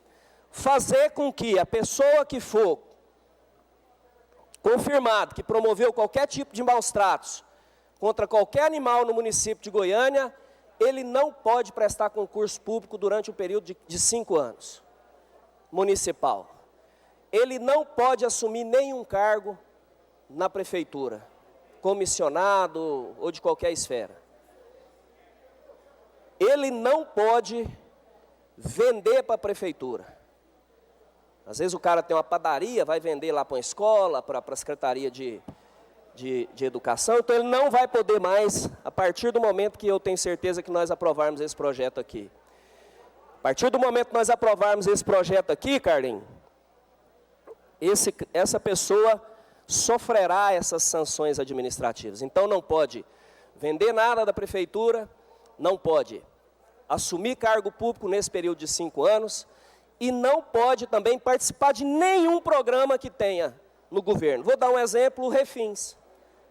fazer com que a pessoa que for confirmado que promoveu qualquer tipo de maus tratos contra qualquer animal no município de Goiânia, ele não pode prestar concurso público durante um período de 5 anos, municipal. Ele não pode assumir nenhum cargo na prefeitura, comissionado ou de qualquer esfera. Ele não pode vender para a prefeitura. Às vezes o cara tem uma padaria, vai vender lá para uma escola, para a Secretaria de Educação, então ele não vai poder mais, a partir do momento que eu tenho certeza que nós aprovarmos esse projeto aqui. A partir do momento que nós aprovarmos esse projeto aqui, Carlinhos, essa pessoa sofrerá essas sanções administrativas. Então não pode vender nada da prefeitura, não pode assumir cargo público nesse período de 5 anos e não pode também participar de nenhum programa que tenha no governo. Vou dar um exemplo, o Refins.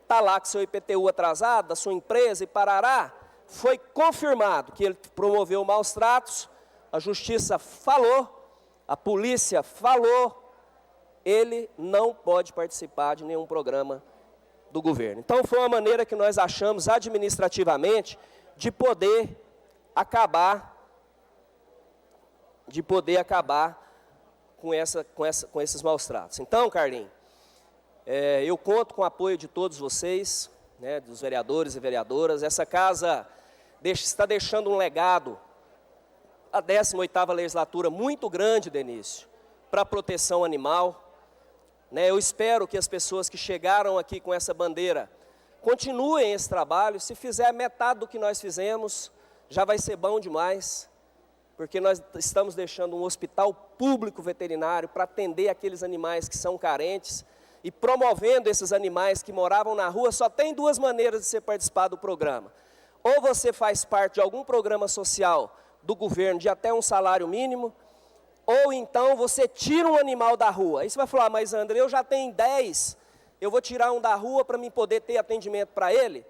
Está lá com seu IPTU atrasado, da sua empresa e parará, foi confirmado que ele promoveu maus tratos, a justiça falou, a polícia falou, ele não pode participar de nenhum programa do governo. Então foi uma maneira que nós achamos administrativamente de poder acabar com esses maus tratos. Então, Carlinhos, eu conto com o apoio de todos vocês, né, dos vereadores e vereadoras. Essa casa está deixando um legado, a 18ª legislatura, muito grande, Denício, para a proteção animal. Né, eu espero que as pessoas que chegaram aqui com essa bandeira continuem esse trabalho. Se fizer metade do que nós fizemos, já vai ser bom demais, porque nós estamos deixando um hospital público veterinário para atender aqueles animais que são carentes e promovendo esses animais que moravam na rua. Só tem 2 maneiras de você participar do programa. Ou você faz parte de algum programa social do governo de até um salário mínimo, ou então você tira um animal da rua. Aí você vai falar, mas André, eu já tenho 10, eu vou tirar um da rua para mim poder ter atendimento para ele?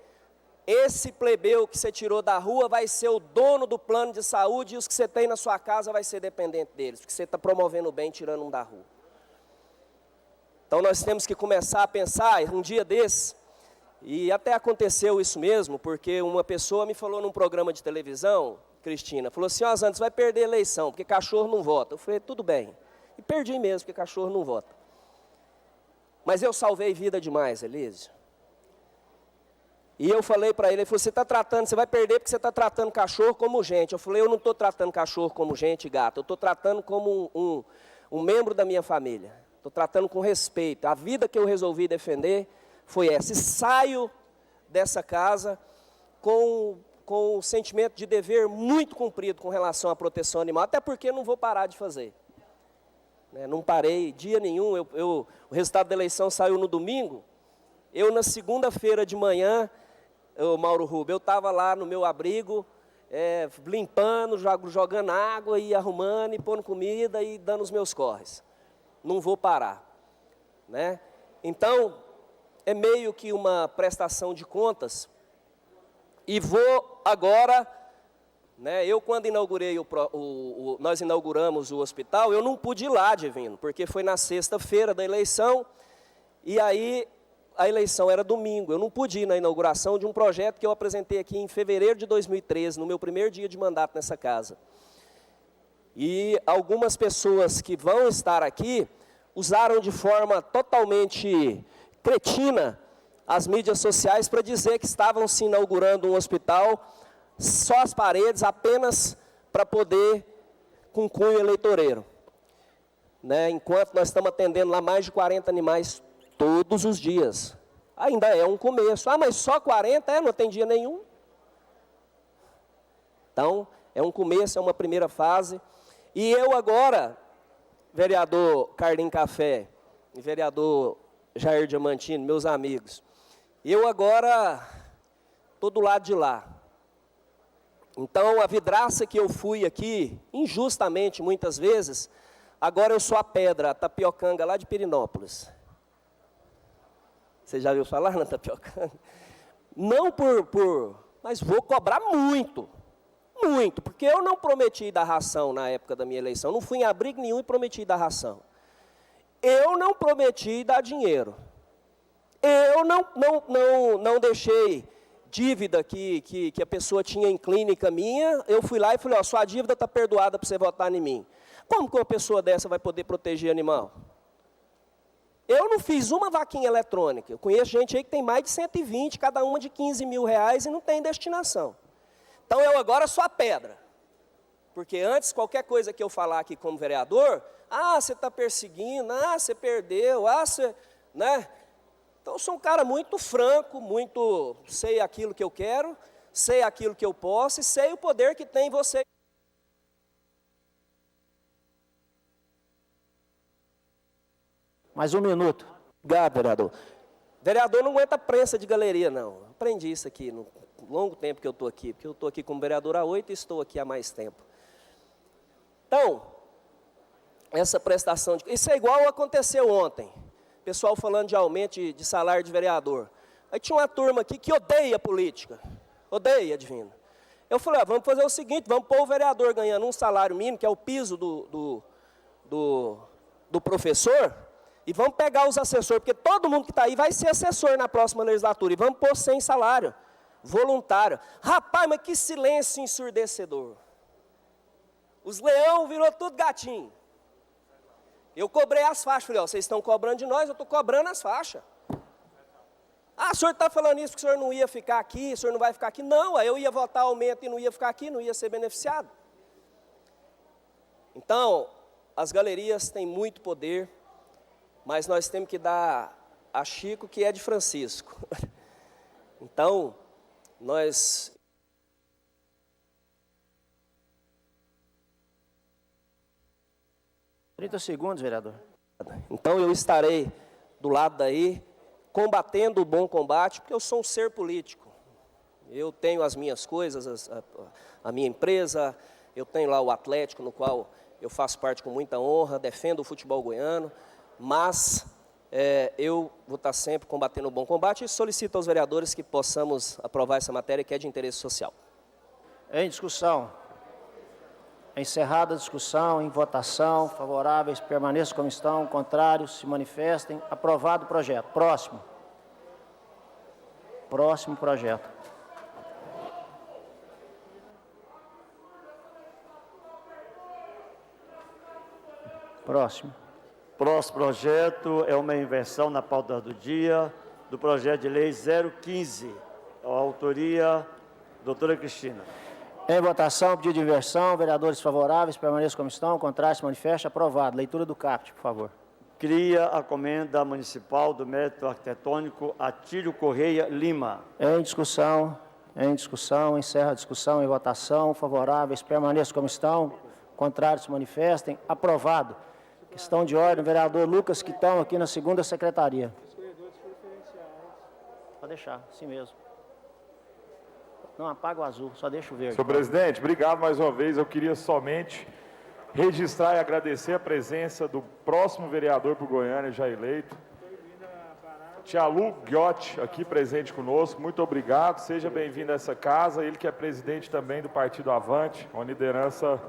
Esse plebeu que você tirou da rua vai ser o dono do plano de saúde e os que você tem na sua casa vai ser dependente deles, porque você está promovendo o bem tirando um da rua. Então nós temos que começar a pensar, um dia desses, e até aconteceu isso mesmo, porque uma pessoa me falou num programa de televisão, Cristina, falou assim, ó, Zandro, você vai perder a eleição, porque cachorro não vota. Eu falei, tudo bem. E perdi mesmo, porque cachorro não vota. Mas eu salvei vida demais, Elísio. E eu falei para ele, você vai perder porque você está tratando cachorro como gente. Eu falei, eu não estou tratando cachorro como gente, gato. Eu estou tratando como um membro da minha família. Estou tratando com respeito. A vida que eu resolvi defender foi essa. E saio dessa casa com o sentimento de dever muito cumprido com relação à proteção animal, até porque não vou parar de fazer. Não parei dia nenhum, o resultado da eleição saiu no domingo, eu na segunda-feira de manhã, Mauro Rubio, eu estava lá no meu abrigo, limpando, jogando água e arrumando, e pondo comida e dando os meus corres. Não vou parar. Então, é meio que uma prestação de contas E vou agora, né, eu quando inaugurei nós inauguramos o hospital, eu não pude ir lá, Divino, porque foi na sexta-feira da eleição, e aí a eleição era domingo. Eu não pude ir na inauguração de um projeto que eu apresentei aqui em fevereiro de 2013, no meu primeiro dia de mandato nessa casa. E algumas pessoas que vão estar aqui usaram de forma totalmente cretina as mídias sociais para dizer que estavam se inaugurando um hospital, só as paredes, apenas para poder, com cunho eleitoreiro. Né? Enquanto nós estamos atendendo lá mais de 40 animais todos os dias. Ainda é um começo. Ah, mas só 40? Não atendia nenhum. Então, é um começo, é uma primeira fase. E eu agora, vereador Carlinhos Café e vereador Jair Diamantino, meus amigos, eu agora estou do lado de lá. Então, a vidraça que eu fui aqui, injustamente muitas vezes, agora eu sou a pedra, a tapiocanga lá de Pirinópolis. Você já ouviu falar na tapiocanga? Não mas vou cobrar muito, porque eu não prometi dar ração na época da minha eleição, não fui em abrigo nenhum e prometi dar ração. Eu não prometi dar dinheiro. Eu não deixei dívida que a pessoa tinha em clínica minha, eu fui lá e falei, ó, sua dívida está perdoada para você votar em mim. Como que uma pessoa dessa vai poder proteger animal? Eu não fiz uma vaquinha eletrônica. Eu conheço gente aí que tem mais de 120, cada uma de 15 mil reais e não tem destinação. Então eu agora sou a pedra. Porque antes, qualquer coisa que eu falar aqui como vereador, você está perseguindo, você perdeu, você... Né? Então eu sou um cara muito franco, muito... Sei aquilo que eu quero, sei aquilo que eu posso e sei o poder que tem você. Mais um minuto. Obrigado, vereador. Vereador não aguenta prensa de galeria, não. Aprendi isso aqui no longo tempo que eu estou aqui, porque eu estou aqui como vereador há 8 e estou aqui há mais tempo. Então, essa prestação... Isso é igual aconteceu ontem. Pessoal falando de aumento de salário de vereador. Aí tinha uma turma aqui que odeia política. Odeia, Divino. Eu falei, vamos fazer o seguinte, vamos pôr o vereador ganhando um salário mínimo, que é o piso do professor, e vamos pegar os assessores, porque todo mundo que está aí vai ser assessor na próxima legislatura, e vamos pôr sem salário, voluntário. Rapaz, mas que silêncio ensurdecedor. Os leão virou tudo gatinho. Eu cobrei as faixas, falei, vocês estão cobrando de nós, eu estou cobrando as faixas. O senhor está falando isso porque o senhor não ia ficar aqui, o senhor não vai ficar aqui. Não, eu ia votar aumento e não ia ficar aqui, não ia ser beneficiado. Então, as galerias têm muito poder, mas nós temos que dar a Chico, que é de Francisco. Então, nós... segundos, vereador. Então, eu estarei do lado daí, combatendo o bom combate, porque eu sou um ser político. Eu tenho as minhas coisas, a minha empresa, eu tenho lá o Atlético, no qual eu faço parte com muita honra, defendo o futebol goiano, mas eu vou estar sempre combatendo o bom combate e solicito aos vereadores que possamos aprovar essa matéria que é de interesse social. Em discussão. Encerrada a discussão, em votação, favoráveis, permaneçam como estão, contrários, se manifestem. Aprovado o projeto. Próximo. Próximo projeto. Próximo. Próximo projeto é uma inversão na pauta do dia do projeto de lei 015, a autoria doutora Cristina. Em votação, pedido de inversão, vereadores favoráveis, permaneçam como estão, contrários, se manifestem. Aprovado. Leitura do caput, por favor. Cria a Comenda Municipal do Mérito Arquitetônico Atílio Correia Lima. Em discussão, encerra a discussão, em votação, favoráveis, permaneçam como estão, contrários, se manifestem. Aprovado. Questão de ordem, vereador Lucas, que estão aqui na segunda secretaria. Pode deixar, assim mesmo. Não apaga o azul, só deixa o verde. Senhor presidente, obrigado mais uma vez. Eu queria somente registrar e agradecer a presença do próximo vereador por Goiânia, já eleito. Tialu Ghiotti, aqui presente conosco. Muito obrigado, seja bem-vindo a essa casa. Ele que é presidente também do Partido Avante, uma liderança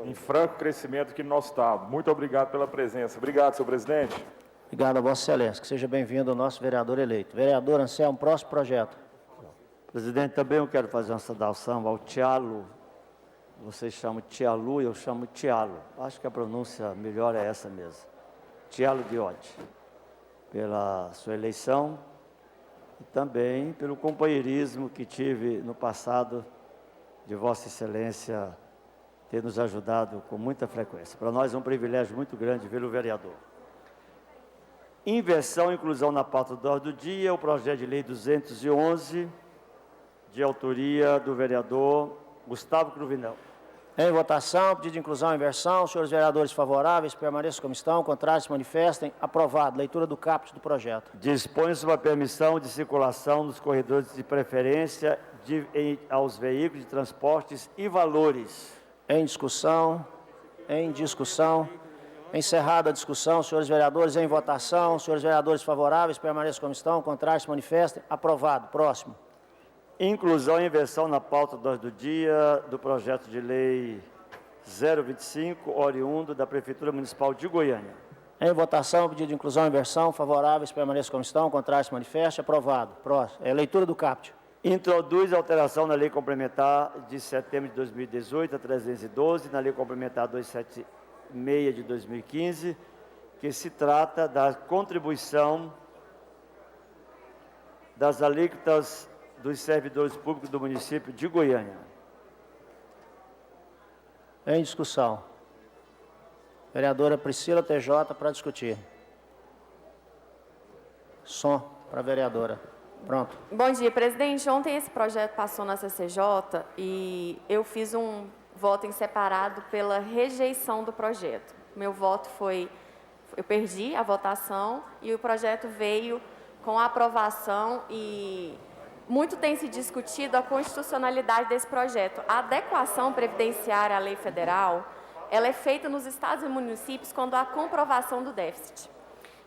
em franco crescimento aqui no nosso estado. Muito obrigado pela presença. Obrigado, senhor presidente. Obrigado a Vossa Excelência. Que seja bem-vindo o nosso vereador eleito. Vereador Anselmo, próximo projeto. Presidente, também eu quero fazer uma saudação ao Tialu. Vocês chamam Tialu e eu chamo Tialo. Acho que a pronúncia melhor é essa mesmo. Tialu Ghiotti, pela sua eleição e também pelo companheirismo que tive no passado de Vossa Excelência ter nos ajudado com muita frequência. Para nós é um privilégio muito grande vê-lo vereador. Inversão e inclusão na pauta do ordem do dia, o projeto de lei 211, de autoria do vereador Gustavo Cruvinel. Em votação, pedido de inclusão e inversão. Senhores vereadores favoráveis, permaneçam como estão. Contrários, se manifestem. Aprovado. Leitura do caput do projeto. Dispõe-se uma permissão de circulação nos corredores de preferência aos veículos de transportes e valores. Em discussão. Em discussão. Encerrada a discussão. Senhores vereadores, em votação. Senhores vereadores favoráveis, permaneçam como estão. Contrários, se manifestem. Aprovado. Próximo. Inclusão e inversão na pauta do ordem do dia do projeto de lei 025, oriundo da Prefeitura Municipal de Goiânia. Em votação, pedido de inclusão e inversão. Favoráveis, permaneçam como estão. Contrários, se manifestem. Aprovado. Próximo. Leitura do caput. Introduz alteração na Lei Complementar de setembro de 2018, a 312, na Lei Complementar 276 de 2015, que se trata da contribuição das alíquotas dos servidores públicos do município de Goiânia. Em discussão. Vereadora Priscila TJ para discutir. Som para a vereadora. Pronto. Bom dia, presidente. Ontem esse projeto passou na CCJ e eu fiz um voto em separado pela rejeição do projeto. Meu voto foi... Eu perdi a votação e o projeto veio com a aprovação e... Muito tem se discutido a constitucionalidade desse projeto. A adequação previdenciária à lei federal, ela é feita nos estados e municípios quando há comprovação do déficit.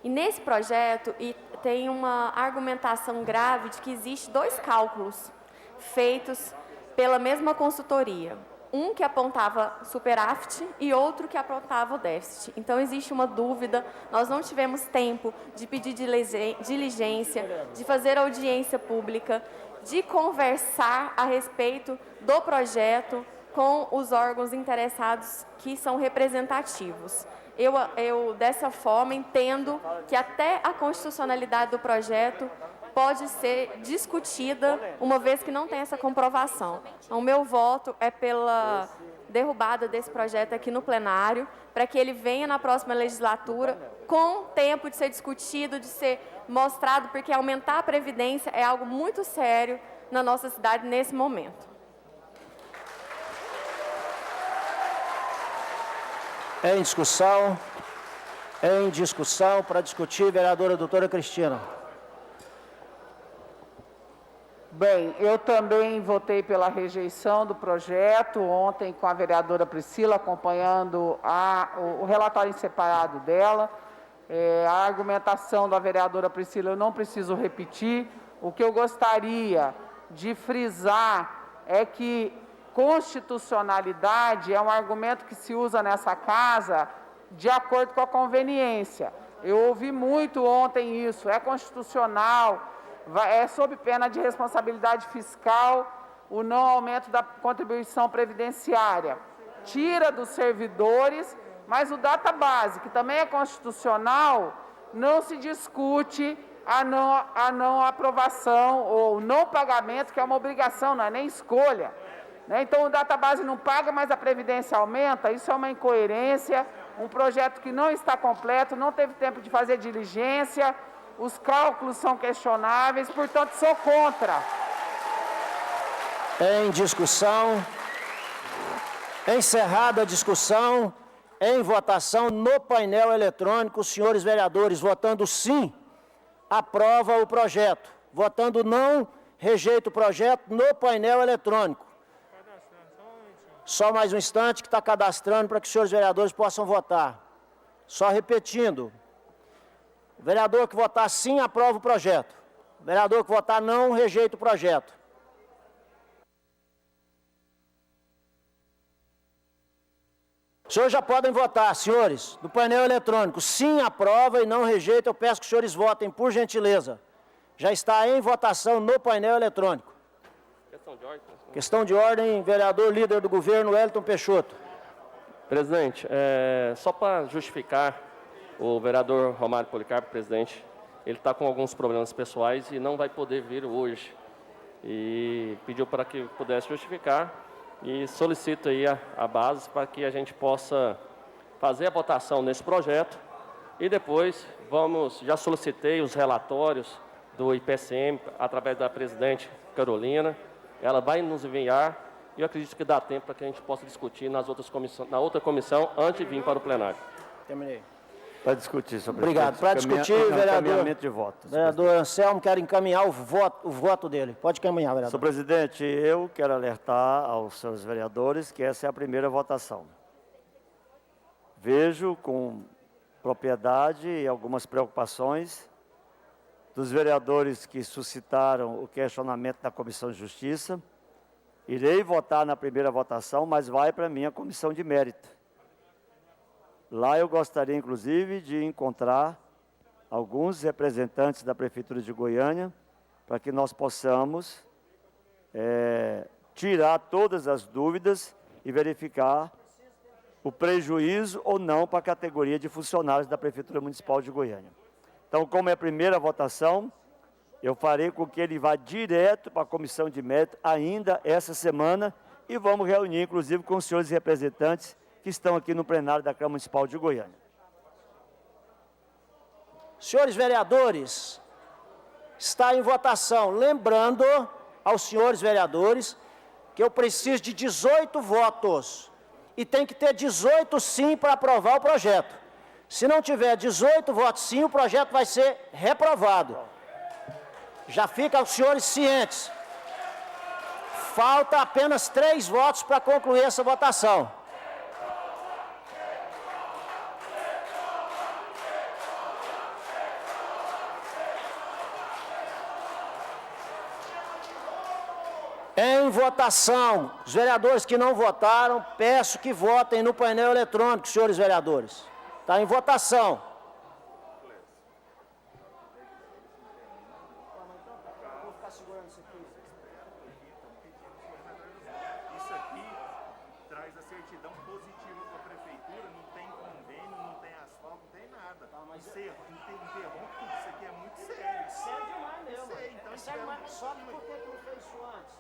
E nesse projeto tem uma argumentação grave de que existe dois cálculos feitos pela mesma consultoria. Um que apontava superávit e outro que apontava o déficit. Então, existe uma dúvida, nós não tivemos tempo de pedir diligência, de fazer audiência pública, de conversar a respeito do projeto com os órgãos interessados que são representativos. Eu dessa forma, entendo que até a constitucionalidade do projeto pode ser discutida, uma vez que não tem essa comprovação. Então, o meu voto é pela derrubada desse projeto aqui no plenário, para que ele venha na próxima legislatura, com tempo de ser discutido, de ser mostrado, porque aumentar a previdência é algo muito sério na nossa cidade nesse momento. Em discussão, para discutir, vereadora doutora Cristina. Bem, eu também votei pela rejeição do projeto, ontem com a vereadora Priscila, acompanhando o relatório em separado dela. A argumentação da vereadora Priscila eu não preciso repetir. O que eu gostaria de frisar é que constitucionalidade é um argumento que se usa nessa casa de acordo com a conveniência. Eu ouvi muito ontem isso, é constitucional, é sob pena de responsabilidade fiscal o não aumento da contribuição previdenciária. Tira dos servidores, mas o database, que também é constitucional, não se discute a não aprovação ou não pagamento, que é uma obrigação, não é nem escolha. Então, o database não paga, mas a previdência aumenta, isso é uma incoerência, um projeto que não está completo, não teve tempo de fazer diligência, os cálculos são questionáveis, portanto, sou contra. Em discussão, encerrada a discussão, em votação no painel eletrônico, os senhores vereadores, votando sim, aprova o projeto. Votando não, rejeita o projeto no painel eletrônico. Só mais um instante que está cadastrando para que os senhores vereadores possam votar. Só repetindo. O vereador que votar sim, aprova o projeto. O vereador que votar não, rejeita o projeto. Os senhores já podem votar, senhores, do painel eletrônico. Sim, aprova e não rejeita. Eu peço que os senhores votem, por gentileza. Já está em votação no painel eletrônico. Questão de ordem, vereador líder do governo, Wellington Peixoto. Presidente, só para justificar, o vereador Romário Policarpo, presidente, ele está com alguns problemas pessoais e não vai poder vir hoje. E pediu para que pudesse justificar e solicito aí a base para que a gente possa fazer a votação nesse projeto e depois já solicitei os relatórios do IPCM através da presidente Carolina, ela vai nos enviar e eu acredito que dá tempo para que a gente possa discutir na outra comissão antes de vir para o plenário. Terminei. Para discutir sobre Obrigado. Para discutir, vereador, de votos. vereador Anselmo quer encaminhar o voto dele. Pode encaminhar, vereador. Senhor presidente, eu quero alertar aos senhores vereadores que essa é a primeira votação. Vejo com propriedade e algumas preocupações dos vereadores que suscitaram o questionamento da Comissão de Justiça. Irei votar na primeira votação, mas vai para a minha comissão de mérito. Lá eu gostaria, inclusive, de encontrar alguns representantes da Prefeitura de Goiânia, para que nós possamos tirar todas as dúvidas e verificar o prejuízo ou não para a categoria de funcionários da Prefeitura Municipal de Goiânia. Então, como é a primeira votação, eu farei com que ele vá direto para a comissão de mérito ainda essa semana e vamos reunir, inclusive, com os senhores representantes que estão aqui no plenário da Câmara Municipal de Goiânia. Senhores vereadores, está em votação. Lembrando aos senhores vereadores que eu preciso de 18 votos e tem que ter 18 sim para aprovar o projeto. Se não tiver 18 votos sim, o projeto vai ser reprovado. Já ficam os senhores cientes. Falta apenas 3 votos para concluir essa votação. Em votação, os vereadores que não votaram, peço que votem no painel eletrônico, senhores vereadores. Está em votação. Isso aqui traz a certidão positiva para a prefeitura, não tem convênio, não tem asfalto, não tem nada. Interrompe tudo, isso aqui é muito sério. Sério demais mesmo. Sei, então É sério demais, só que por que tu não fez isso antes?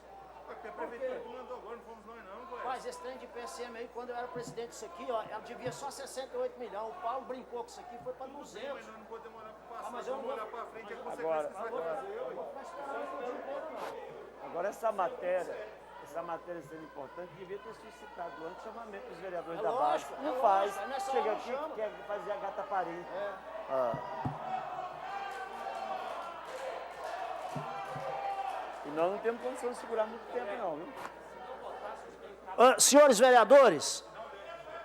Porque a prefeitura que mandou agora, não fomos nós não, Goiás. Mas esse trem de PSM aí, quando eu era presidente disso aqui, ó, ela devia só 68 milhões. O Paulo brincou com isso aqui, foi para 200. Mas nós não podemos olhar para o passado, mas eu não vamos vou- olhar para frente, é a Agora, consequência que isso vai trazer. agora essa matéria sendo importante, devia ter suscitado antes o chamamento dos vereadores É da lógico, base. é Não faz. lógico, nessa Chega hora aqui chama. que quer fazer a gata parir. E nós não temos condição de segurar muito tempo não, viu? Senhores vereadores,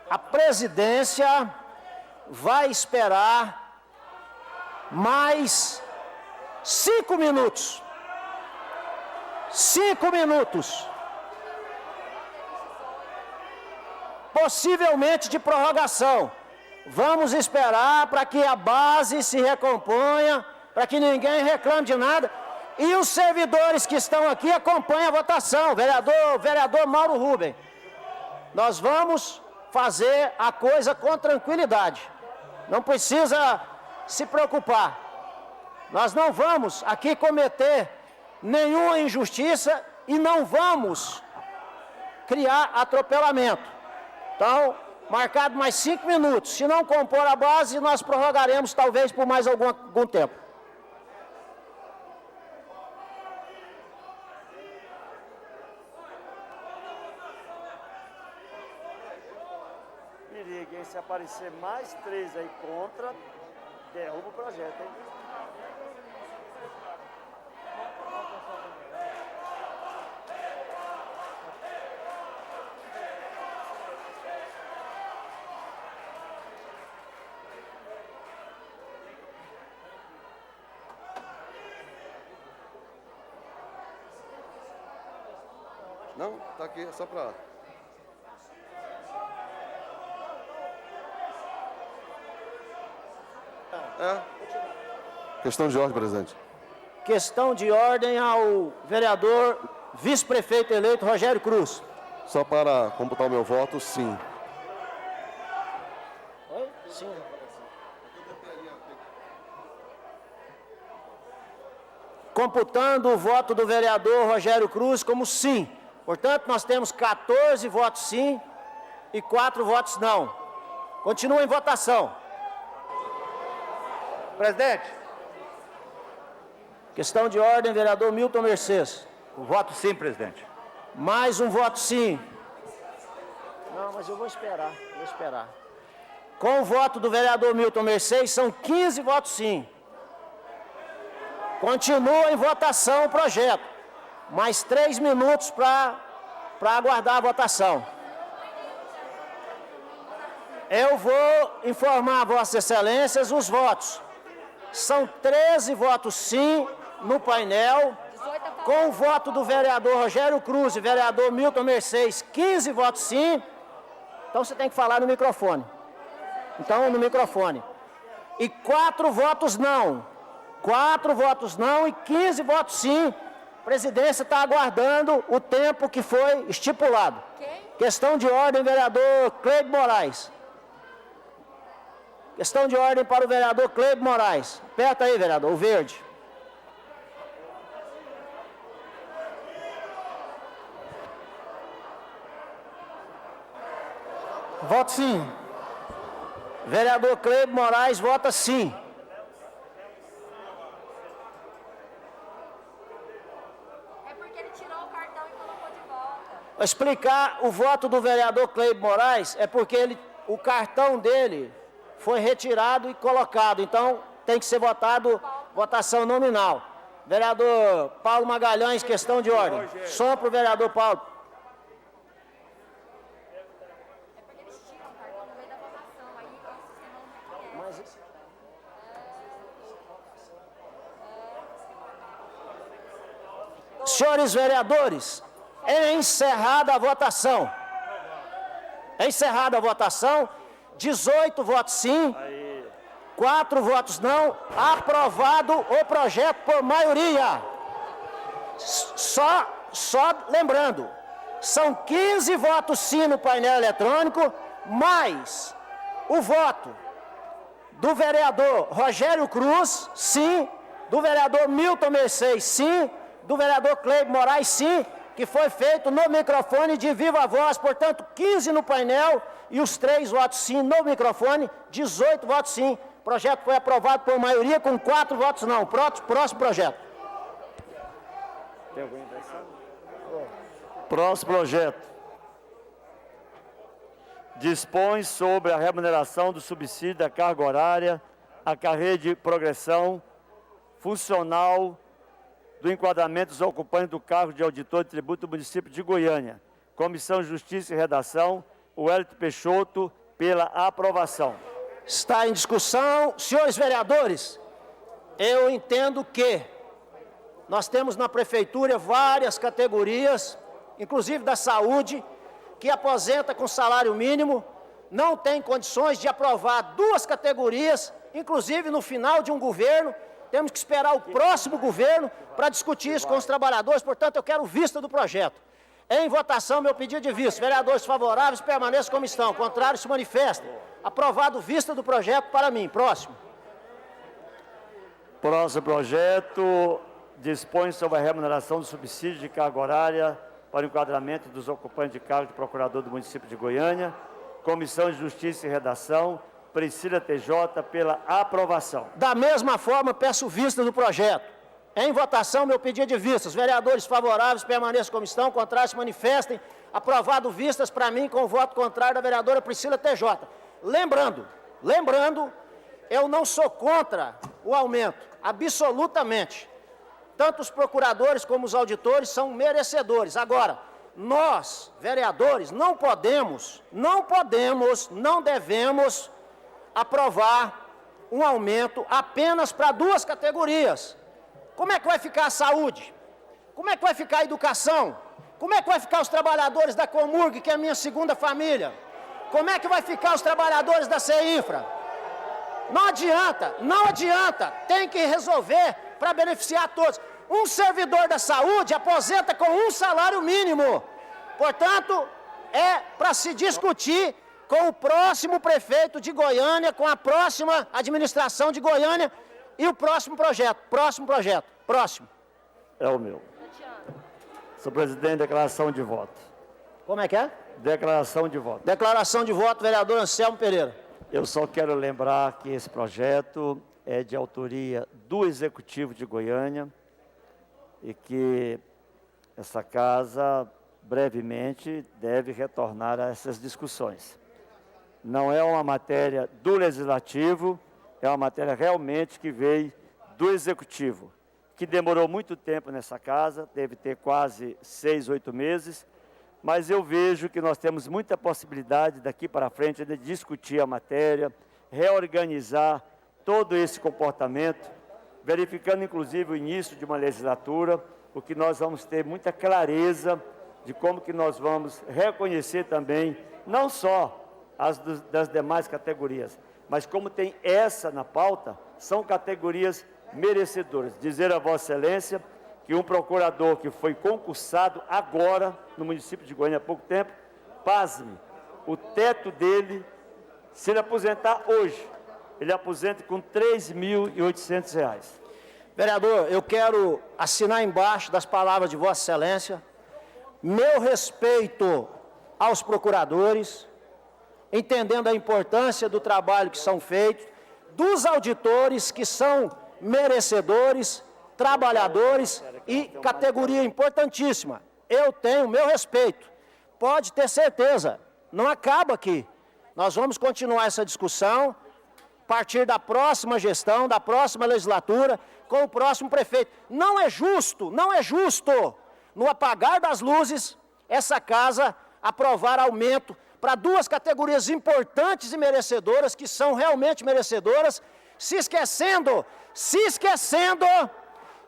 a presidência vai esperar mais 5 minutos. 5 minutos. Possivelmente de prorrogação. Vamos esperar para que a base se recomponha, para que ninguém reclame de nada. E os servidores que estão aqui acompanhem a votação. Vereador Mauro Rubem. Nós vamos fazer a coisa com tranquilidade. Não precisa se preocupar. Nós não vamos aqui cometer nenhuma injustiça e não vamos criar atropelamento. Então, marcado mais 5 minutos. Se não compor a base, nós prorrogaremos talvez por mais algum tempo. Perigo, hein? Se aparecer mais 3 aí contra, derruba o projeto, hein? Não, tá aqui, é só para... Questão de ordem, presidente. Questão de ordem ao vereador vice-prefeito eleito Rogério Cruz. Só para computar o meu voto, sim. Oi? Sim. Computando o voto do vereador Rogério Cruz como sim. Portanto, nós temos 14 votos sim e 4 votos não. Continua em votação. Presidente. Questão de ordem, vereador Milton Mercedes. O voto sim, presidente. Mais um voto sim. Não, mas eu vou esperar, Com o voto do vereador Milton Mercedes, são 15 votos sim. Continua em votação o projeto. Mais 3 minutos para aguardar a votação. Eu vou informar a Vossas Excelências os votos. São 13 votos sim no painel. Com o voto do vereador Rogério Cruz e vereador Milton Mercedes, 15 votos sim. Então você tem que falar no microfone. Então, no microfone. E 4 votos não. 4 votos não e 15 votos sim. A presidência está aguardando o tempo que foi estipulado. Questão de ordem, vereador Cleibe Moraes. Questão de ordem para o vereador Cleibe Moraes. Aperta aí, vereador, o verde. Voto sim. Vereador Cleibe Moraes vota sim. É porque ele tirou o cartão e colocou de volta. Para explicar o voto do vereador Cleibe Moraes, é porque o cartão dele foi retirado e colocado. Então, tem que ser votado, votação nominal. Vereador Paulo Magalhães, questão de ordem. Som para o vereador Paulo. Senhores vereadores, é encerrada a votação. É encerrada a votação. 18 votos sim, 4 votos não. Aprovado o projeto por maioria. Só lembrando, são 15 votos sim no painel eletrônico, mais o voto do vereador Rogério Cruz, sim, do vereador Milton Mercedes, sim, do vereador Cleibe Moraes, sim, que foi feito no microfone de viva voz, portanto, 15 no painel e os 3 votos sim no microfone, 18 votos sim. O projeto foi aprovado por maioria com 4 votos não. Próximo projeto. Tem alguma inversão? Próximo projeto. Dispõe sobre a remuneração do subsídio da carga horária, a carreira de progressão funcional do enquadramento dos ocupantes do cargo de auditor de tributo do município de Goiânia. Comissão de Justiça e Redação, o Wellington Peixoto, pela aprovação. Está em discussão. Senhores vereadores, eu entendo que nós temos na prefeitura várias categorias, inclusive da saúde, que aposenta com salário mínimo, não tem condições de aprovar 2 categorias, inclusive no final de um governo. Temos que esperar o próximo governo para discutir isso com os trabalhadores. Portanto, eu quero vista do projeto. Em votação, meu pedido de vista. Vereadores favoráveis, permaneçam como estão. Contrários, se manifestem. Aprovado vista do projeto para mim. Próximo. Próximo projeto dispõe sobre a remuneração do subsídio de carga horária para o enquadramento dos ocupantes de cargo de procurador do município de Goiânia. Comissão de Justiça e Redação, Priscila TJ, pela aprovação. Da mesma forma, peço vista do projeto. Em votação, meu pedido de vistas. Vereadores favoráveis, permaneçam como estão. Contrários, se manifestem. Aprovado vistas para mim com o voto contrário da vereadora Priscila TJ. Lembrando, eu não sou contra o aumento, absolutamente. Tanto os procuradores como os auditores são merecedores. Agora, nós, vereadores, não devemos aprovar um aumento apenas para 2 categorias. Como é que vai ficar a saúde? Como é que vai ficar a educação? Como é que vai ficar os trabalhadores da Comurg, que é a minha segunda família? Como é que vai ficar os trabalhadores da CEINFRA? Não adianta, não adianta. Tem que resolver para beneficiar todos. Um servidor da saúde aposenta com um salário mínimo. Portanto, é para se discutir com o próximo prefeito de Goiânia, com a próxima administração de Goiânia e o próximo projeto. Próximo. É o meu. Senhor presidente, declaração de voto. Como é que é? Declaração de voto. Declaração de voto, vereador Anselmo Pereira. Eu só quero lembrar que esse projeto é de autoria do Executivo de Goiânia e que essa casa brevemente deve retornar a essas discussões. Não é uma matéria do Legislativo, é uma matéria realmente que veio do Executivo, que demorou muito tempo nessa casa, deve ter quase 6, 8 meses, mas eu vejo que nós temos muita possibilidade daqui para frente de discutir a matéria, reorganizar todo esse comportamento, verificando inclusive o início de uma legislatura, porque nós vamos ter muita clareza de como que nós vamos reconhecer também, não só as das demais categorias, mas como tem essa na pauta, são categorias merecedoras. Dizer a Vossa Excelência que um procurador que foi concursado agora no município de Goiânia há pouco tempo, pasme, o teto dele, se ele aposentar hoje, ele aposenta com R$ 3.800. Vereador, eu quero assinar embaixo das palavras de Vossa Excelência, meu respeito aos procuradores, entendendo a importância do trabalho que são feitos, dos auditores que são merecedores, trabalhadores e categoria importantíssima. Eu tenho meu respeito. Pode ter certeza, não acaba aqui. Nós vamos continuar essa discussão a partir da próxima gestão, da próxima legislatura, com o próximo prefeito. Não é justo, no apagar das luzes, essa casa aprovar aumento para duas categorias importantes e merecedoras, que são realmente merecedoras, se esquecendo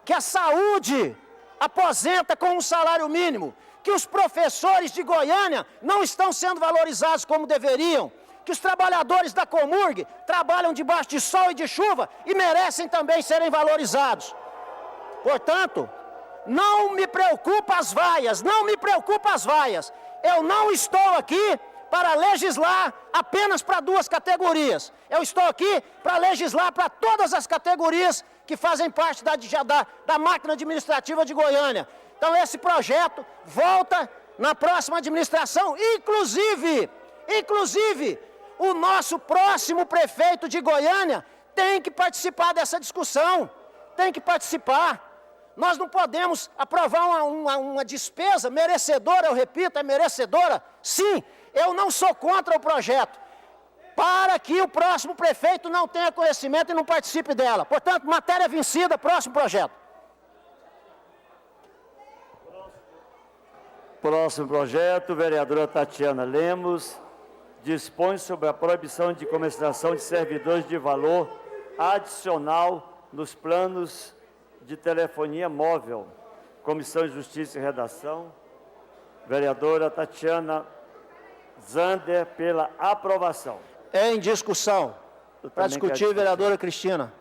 que a saúde aposenta com um salário mínimo, que os professores de Goiânia não estão sendo valorizados como deveriam, que os trabalhadores da Comurg trabalham debaixo de sol e de chuva e merecem também serem valorizados. Portanto, não me preocupa as vaias, Eu não estou aqui para legislar apenas para duas categorias. Eu estou aqui para legislar para todas as categorias que fazem parte da máquina administrativa de Goiânia. Então, esse projeto volta na próxima administração, inclusive, o nosso próximo prefeito de Goiânia tem que participar dessa discussão, tem que participar. Nós não podemos aprovar uma despesa merecedora, eu repito, é merecedora, sim, eu não sou contra o projeto, para que o próximo prefeito não tenha conhecimento e não participe dela. Portanto, matéria vencida, próximo projeto. Próximo projeto, vereadora Tatiana Lemos, dispõe sobre a proibição de comercialização de servidores de valor adicional nos planos de telefonia móvel. Comissão de Justiça e Redação, vereadora Tatiana Zander, pela aprovação. Em discussão. Para discutir, vereadora Cristina.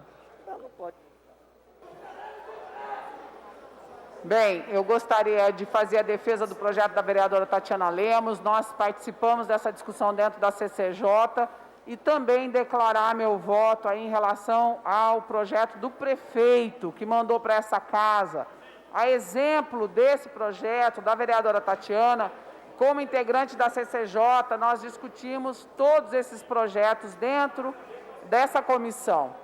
Bem, eu gostaria de fazer a defesa do projeto da vereadora Tatiana Lemos. Nós participamos dessa discussão dentro da CCJ e também declarar meu voto aí em relação ao projeto do prefeito que mandou para essa casa. A exemplo desse projeto da vereadora Tatiana, como integrante da CCJ, nós discutimos todos esses projetos dentro dessa comissão.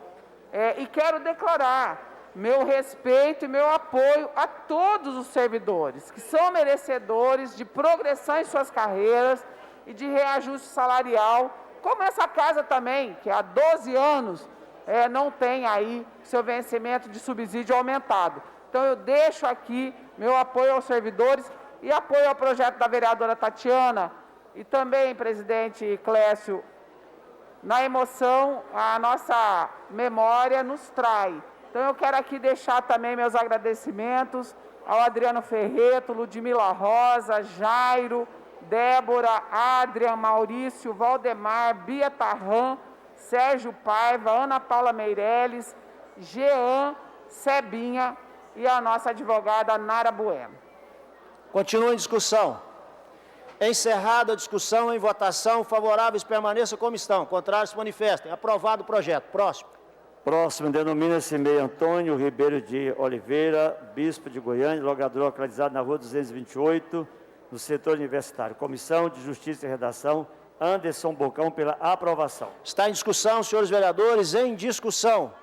E quero declarar meu respeito e meu apoio a todos os servidores, que são merecedores de progressão em suas carreiras e de reajuste salarial, como essa casa também, que há 12 anos não tem aí seu vencimento de subsídio aumentado. Então, eu deixo aqui meu apoio aos servidores e apoio ao projeto da vereadora Tatiana e também, presidente Clécio, na emoção, a nossa memória nos trai. Então, eu quero aqui deixar também meus agradecimentos ao Adriano Ferreto, Ludmila Rosa, Jairo, Débora, Adrian, Maurício, Valdemar, Bia Tarran, Sérgio Paiva, Ana Paula Meirelles, Jean, Sebinha e a nossa advogada Nara Bueno. Continua em discussão. Encerrada a discussão, em votação, favoráveis permaneçam como estão, contrários se manifestem. Aprovado o projeto. Próximo. Próximo, denomina-se Meio Antônio Ribeiro de Oliveira, bispo de Goiânia, localizado na rua 228, no setor universitário. Comissão de Justiça e Redação, Anderson Bocão, pela aprovação. Está em discussão, senhores vereadores, em discussão.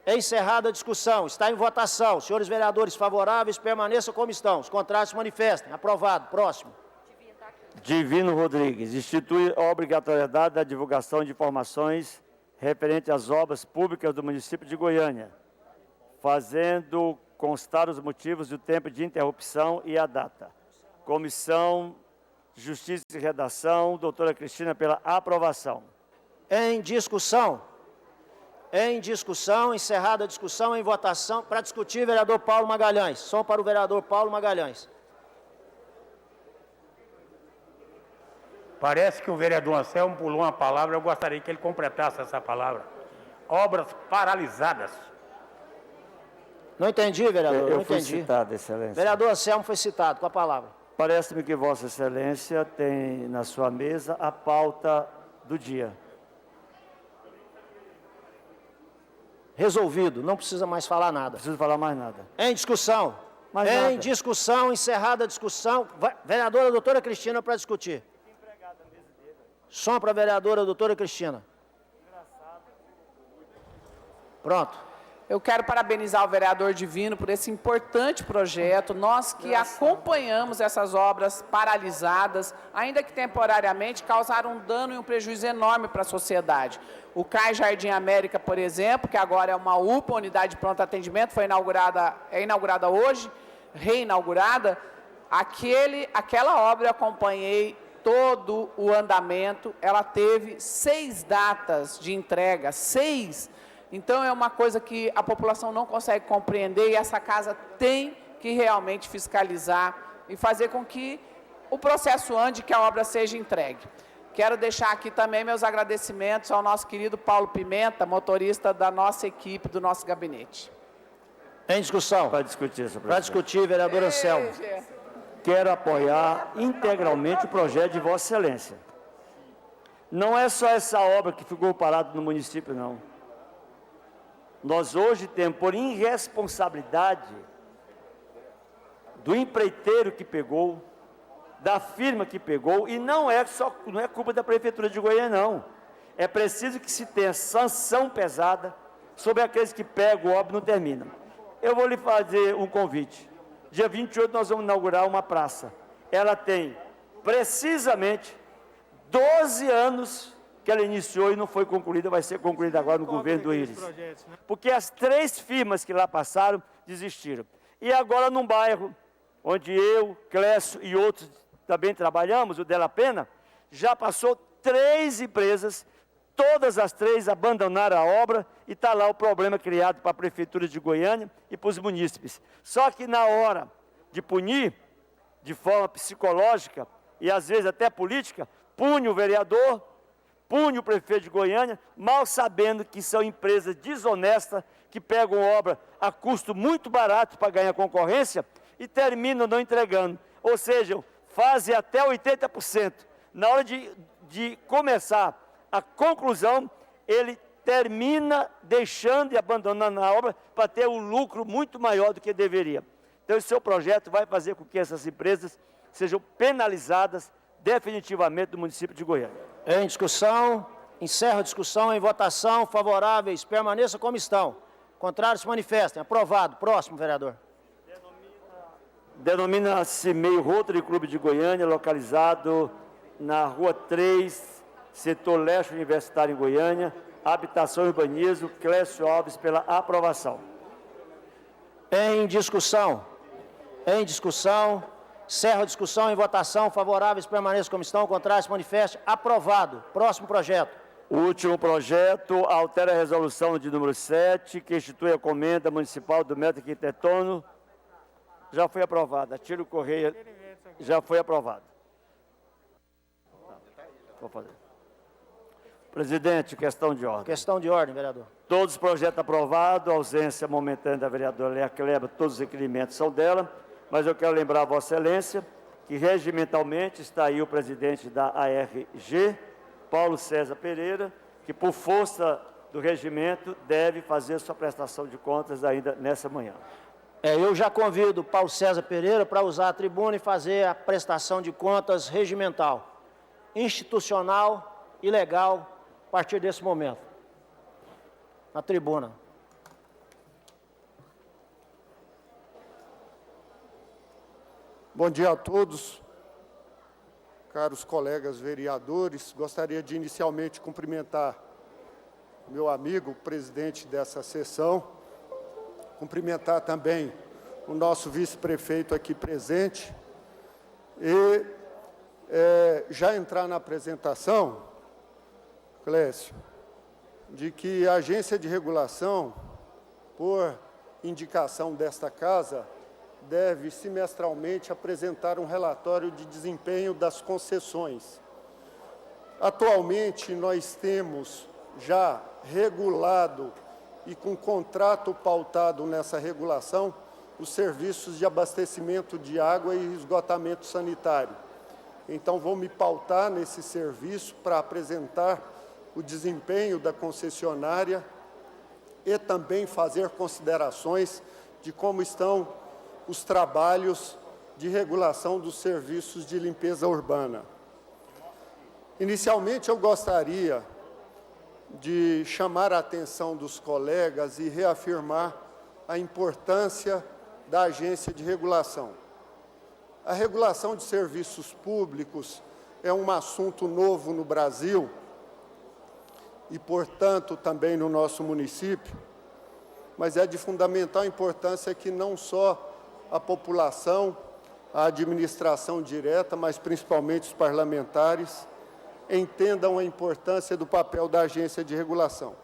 Encerrada a discussão, está em votação. Senhores vereadores favoráveis, permaneçam como estão. Os contrários se manifestem. Aprovado. Próximo. Divino Rodrigues, institui a obrigatoriedade da divulgação de informações referente às obras públicas do município de Goiânia, fazendo constar os motivos do tempo de interrupção e a data. Comissão de Justiça e Redação, doutora Cristina, pela aprovação. Em discussão. Em discussão, encerrada a discussão, em votação, para discutir, vereador Paulo Magalhães. Som para o vereador Paulo Magalhães. Parece que o vereador Anselmo pulou uma palavra, eu gostaria que ele completasse essa palavra. Obras paralisadas. Não entendi, vereador, não Eu fui entendi. citado, Excelência. Vereador Anselmo foi citado, com a palavra. Parece-me que Vossa Excelência tem na sua mesa a pauta do dia. Resolvido, não precisa mais falar nada. Não preciso falar mais nada. Em discussão. Mais em nada. discussão, encerrada a discussão. Vereadora doutora Cristina para discutir. Som para a vereadora doutora Cristina. Pronto. Eu quero parabenizar o vereador Divino por esse importante projeto. Nós que acompanhamos essas obras paralisadas, ainda que temporariamente, causaram um dano e um prejuízo enorme para a sociedade. O CAI Jardim América, por exemplo, que agora é uma UPA, unidade de pronto atendimento, é inaugurada hoje, reinaugurada. Aquela obra eu acompanhei todo o andamento, ela teve 6 datas de entrega, 6. Então, é uma coisa que a população não consegue compreender e essa casa tem que realmente fiscalizar e fazer com que o processo ande, que a obra seja entregue. Quero deixar aqui também meus agradecimentos ao nosso querido Paulo Pimenta, motorista da nossa equipe, do nosso gabinete. Em discussão. Para discutir, senhor Para presidente. discutir, vereador Anselmo. Quero apoiar integralmente o projeto de Vossa Excelência. Não é só essa obra que ficou parada no município, não. Nós hoje temos, por irresponsabilidade do empreiteiro que pegou, da firma que pegou, e não é culpa da Prefeitura de Goiânia, não. É preciso que se tenha sanção pesada sobre aqueles que pegam o obra e não terminam. Eu vou lhe fazer um convite. Dia 28 nós vamos inaugurar uma praça. Ela tem precisamente 12 anos que ela iniciou e não foi concluída, vai ser concluída agora no governo do Íris. Porque as 3 firmas que lá passaram desistiram. E agora num bairro onde eu, Clécio e outros também trabalhamos, o Della Pena, já passou 3 empresas, todas as 3 abandonaram a obra e está lá o problema criado para a Prefeitura de Goiânia e para os munícipes. Só que na hora de punir, de forma psicológica e às vezes até política, pune o vereador, pune o prefeito de Goiânia, mal sabendo que são empresas desonestas que pegam obra a custo muito barato para ganhar concorrência e terminam não entregando. Ou seja, fazem até 80%. Na hora de começar a conclusão, ele termina deixando e abandonando a obra para ter um lucro muito maior do que deveria. Então, esse seu projeto vai fazer com que essas empresas sejam penalizadas definitivamente do município de Goiânia. Em discussão, encerro a discussão, em votação, favoráveis, permaneçam como estão. Contrários se manifestem. Aprovado. Próximo, vereador. Denomina-se Meio Rotary Clube de Goiânia, localizado na Rua 3, setor leste universitário em Goiânia, habitação e urbanismo, Clécio Alves, pela aprovação. Em discussão, encerro a discussão, em votação, favoráveis, permaneçam como estão, contrários se manifestem. Aprovado. Próximo projeto. O último projeto altera a resolução de número 7, que institui a Comenda Municipal do Método Arquitetônico Já foi aprovada. Tiro Correia já foi aprovado. Vou fazer. Presidente, questão de ordem. Questão de ordem, vereador. Todos os projetos aprovados, ausência momentânea da vereadora Léa Kleber, todos os requerimentos são dela, mas eu quero lembrar a Vossa Excelência que regimentalmente está aí o presidente da ARG, Paulo César Pereira, que por força do regimento deve fazer sua prestação de contas ainda nessa manhã. Eu já convido o Paulo César Pereira para usar a tribuna e fazer a prestação de contas regimental, institucional e legal a partir desse momento. Na tribuna. Bom dia a todos, caros colegas vereadores. Gostaria de inicialmente cumprimentar meu amigo, presidente dessa sessão, cumprimentar também o nosso vice-prefeito aqui presente e já entrar na apresentação, Clécio, de que a agência de regulação, por indicação desta casa, deve semestralmente apresentar um relatório de desempenho das concessões. Atualmente, nós temos já regulado e com contrato pautado nessa regulação os serviços de abastecimento de água e esgotamento sanitário. Então, vou me pautar nesse serviço para apresentar o desempenho da concessionária e também fazer considerações de como estão os trabalhos de regulação dos serviços de limpeza urbana. Inicialmente, eu gostaria de chamar a atenção dos colegas e reafirmar a importância da agência de regulação. A regulação de serviços públicos é um assunto novo no Brasil e, portanto, também no nosso município, mas é de fundamental importância que não só a população, a administração direta, mas principalmente os parlamentares, entendam a importância do papel da agência de regulação.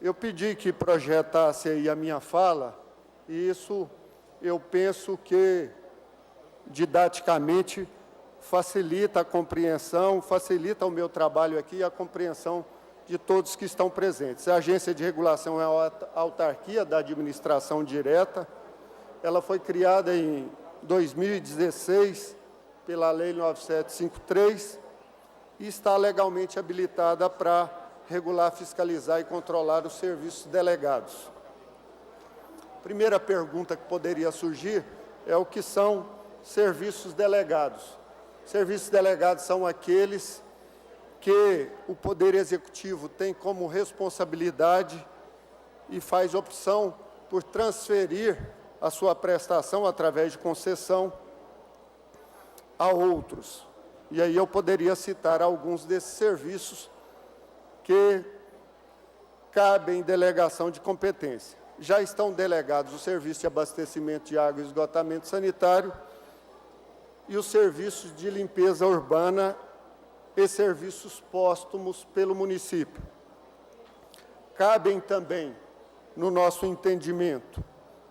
Eu pedi que projetasse aí a minha fala, e isso eu penso que didaticamente facilita a compreensão, facilita o meu trabalho aqui e a compreensão de todos que estão presentes. A agência de regulação é a autarquia da administração direta. Ela foi criada em 2016 pela Lei 9753 e está legalmente habilitada para regular, fiscalizar e controlar os serviços delegados. Primeira pergunta que poderia surgir é o que são serviços delegados. Serviços delegados são aqueles que o Poder Executivo tem como responsabilidade e faz opção por transferir a sua prestação através de concessão a outros. E aí eu poderia citar alguns desses serviços que cabem delegação de competência. Já estão delegados o serviço de abastecimento de água e esgotamento sanitário e os serviços de limpeza urbana e serviços póstumos pelo município. Cabem também, no nosso entendimento,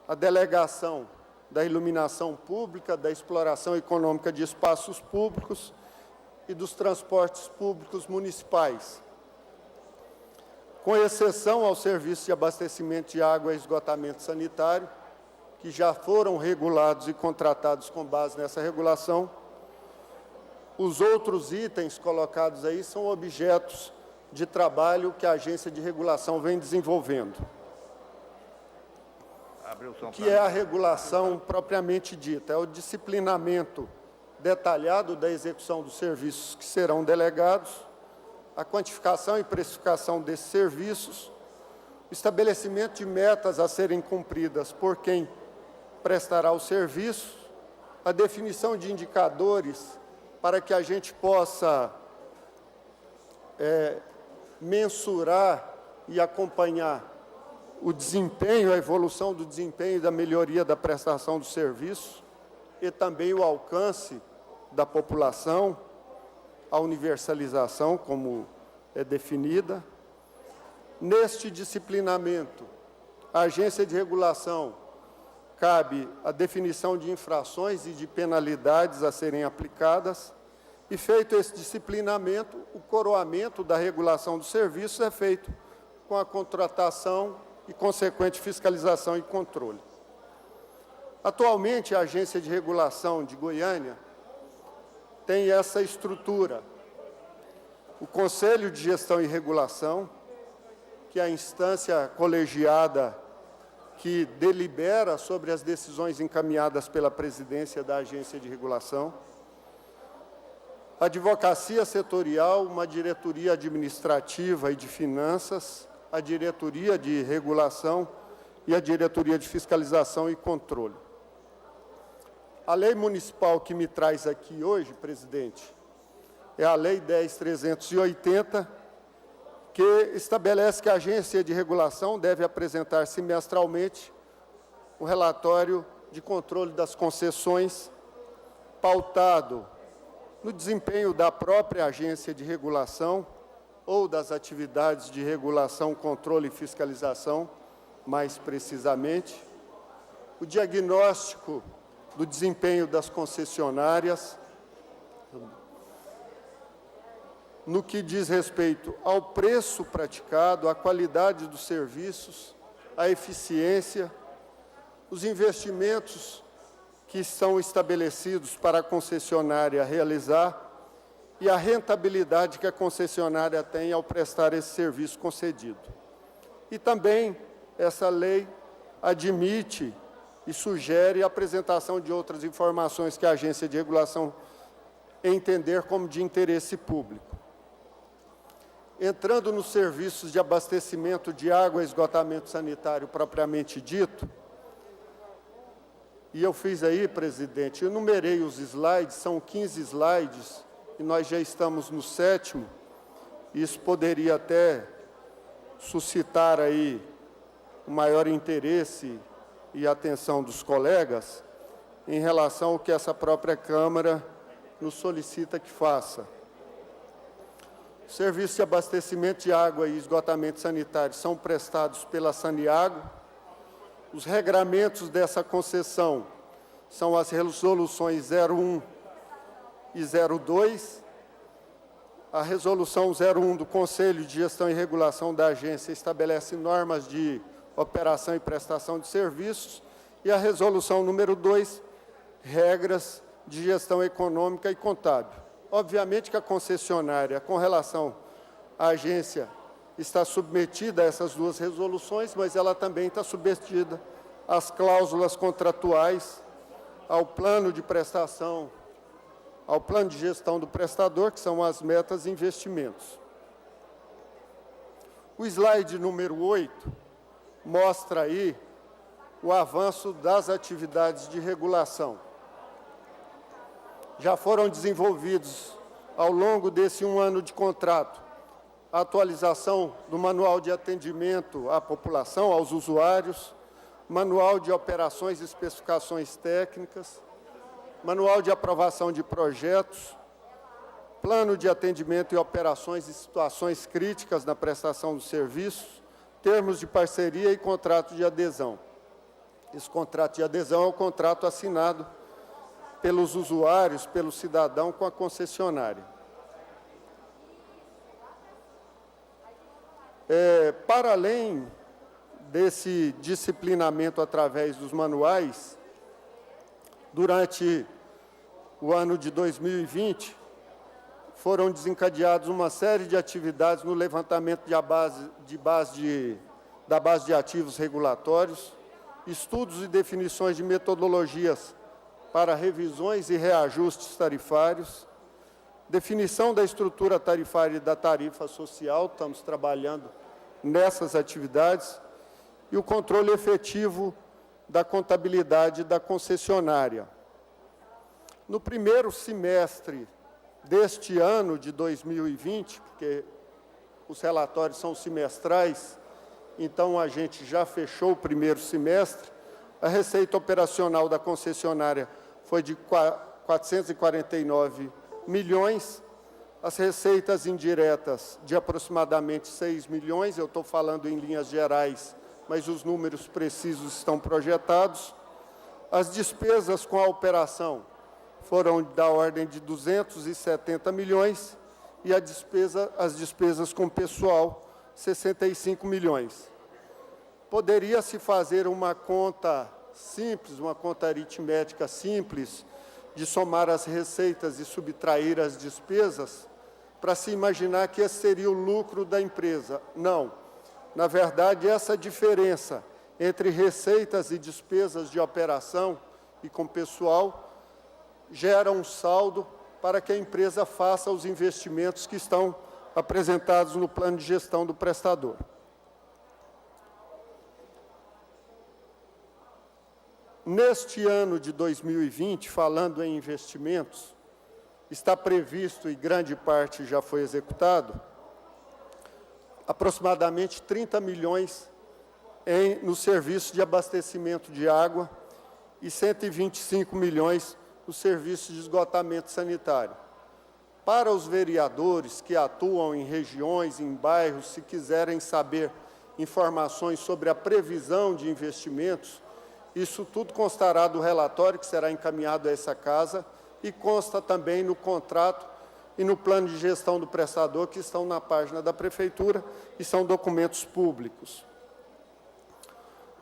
a delegação da iluminação pública, da exploração econômica de espaços públicos e dos transportes públicos municipais. Com exceção ao serviço de abastecimento de água e esgotamento sanitário, que já foram regulados e contratados com base nessa regulação, os outros itens colocados aí são objetos de trabalho que a agência de regulação vem desenvolvendo. O que é a regulação propriamente dita? É o disciplinamento detalhado da execução dos serviços que serão delegados, a quantificação e precificação desses serviços, o estabelecimento de metas a serem cumpridas por quem prestará o serviço, a definição de indicadores para que a gente possa mensurar e acompanhar o desempenho, a evolução do desempenho e da melhoria da prestação do serviço e também o alcance da população, a universalização, como é definida. Neste disciplinamento, a agência de regulação cabe a definição de infrações e de penalidades a serem aplicadas, e feito esse disciplinamento, o coroamento da regulação dos serviços é feito com a contratação e consequente fiscalização e controle. Atualmente, a Agência de Regulação de Goiânia tem essa estrutura. O Conselho de Gestão e Regulação, que é a instância colegiada que delibera sobre as decisões encaminhadas pela presidência da Agência de Regulação, a Advocacia Setorial, uma diretoria administrativa e de finanças, a Diretoria de Regulação e a Diretoria de Fiscalização e Controle. A lei municipal que me traz aqui hoje, presidente, é a Lei 10.380, que estabelece que a Agência de Regulação deve apresentar semestralmente o relatório de controle das concessões, pautado no desempenho da própria Agência de Regulação ou das atividades de regulação, controle e fiscalização, mais precisamente, o diagnóstico do desempenho das concessionárias, no que diz respeito ao preço praticado, à qualidade dos serviços, à eficiência, os investimentos que são estabelecidos para a concessionária realizar e a rentabilidade que a concessionária tem ao prestar esse serviço concedido. E também essa lei admite e sugere a apresentação de outras informações que a Agência de Regulação entender como de interesse público. Entrando nos serviços de abastecimento de água e esgotamento sanitário propriamente dito, e eu fiz aí, presidente, eu numerei os slides, são 15 slides, e nós já estamos no 7º, isso poderia até suscitar aí o maior interesse e atenção dos colegas em relação ao que essa própria Câmara nos solicita que faça. Os serviços de abastecimento de água e esgotamento sanitário são prestados pela Saniago. Os regramentos dessa concessão são as resoluções 01 e 02. A resolução 01 do Conselho de Gestão e Regulação da agência estabelece normas de operação e prestação de serviços, e a resolução número 2, regras de gestão econômica e contábil. Obviamente que a concessionária, com relação à agência, está submetida a essas duas resoluções, mas ela também está submetida às cláusulas contratuais, ao plano de prestação, ao plano de gestão do prestador, que são as metas e investimentos. O slide número 8 mostra aí o avanço das atividades de regulação. Já foram desenvolvidos, ao longo desse 1 ano de contrato, a atualização do Manual de Atendimento à População, aos usuários, Manual de Operações e Especificações Técnicas, Manual de Aprovação de Projetos, Plano de Atendimento e Operações e Situações Críticas na Prestação dos Serviços, Termos de Parceria e Contrato de Adesão. Esse contrato de adesão é o contrato assinado pelos usuários, pelo cidadão com a concessionária. Para além desse disciplinamento através dos manuais, durante o ano de 2020, foram desencadeadas uma série de atividades no levantamento da base de ativos regulatórios, estudos e definições de metodologias para revisões e reajustes tarifários, definição da estrutura tarifária e da tarifa social, estamos trabalhando nessas atividades, e o controle efetivo da contabilidade da concessionária. No primeiro semestre deste ano de 2020, porque os relatórios são semestrais, então a gente já fechou o primeiro semestre, a receita operacional da concessionária foi de 449 milhões, as receitas indiretas de aproximadamente 6 milhões, eu estou falando em linhas gerais, mas os números precisos estão projetados, As despesas com a operação foram da ordem de 270 milhões e as despesas com pessoal, 65 milhões. Poderia-se fazer uma conta simples, uma conta aritmética simples, de somar as receitas e subtrair as despesas, para se imaginar que esse seria o lucro da empresa. Não. Na verdade, essa diferença entre receitas e despesas de operação e com pessoal gera um saldo para que a empresa faça os investimentos que estão apresentados no plano de gestão do prestador. Neste ano de 2020, falando em investimentos, está previsto, e grande parte já foi executado, aproximadamente 30 milhões no serviço de abastecimento de água e 125 milhões no serviço de esgotamento sanitário. Para os vereadores que atuam em regiões, em bairros, se quiserem saber informações sobre a previsão de investimentos, isso tudo constará do relatório que será encaminhado a essa casa e consta também no contrato e no plano de gestão do prestador, que estão na página da Prefeitura e são documentos públicos.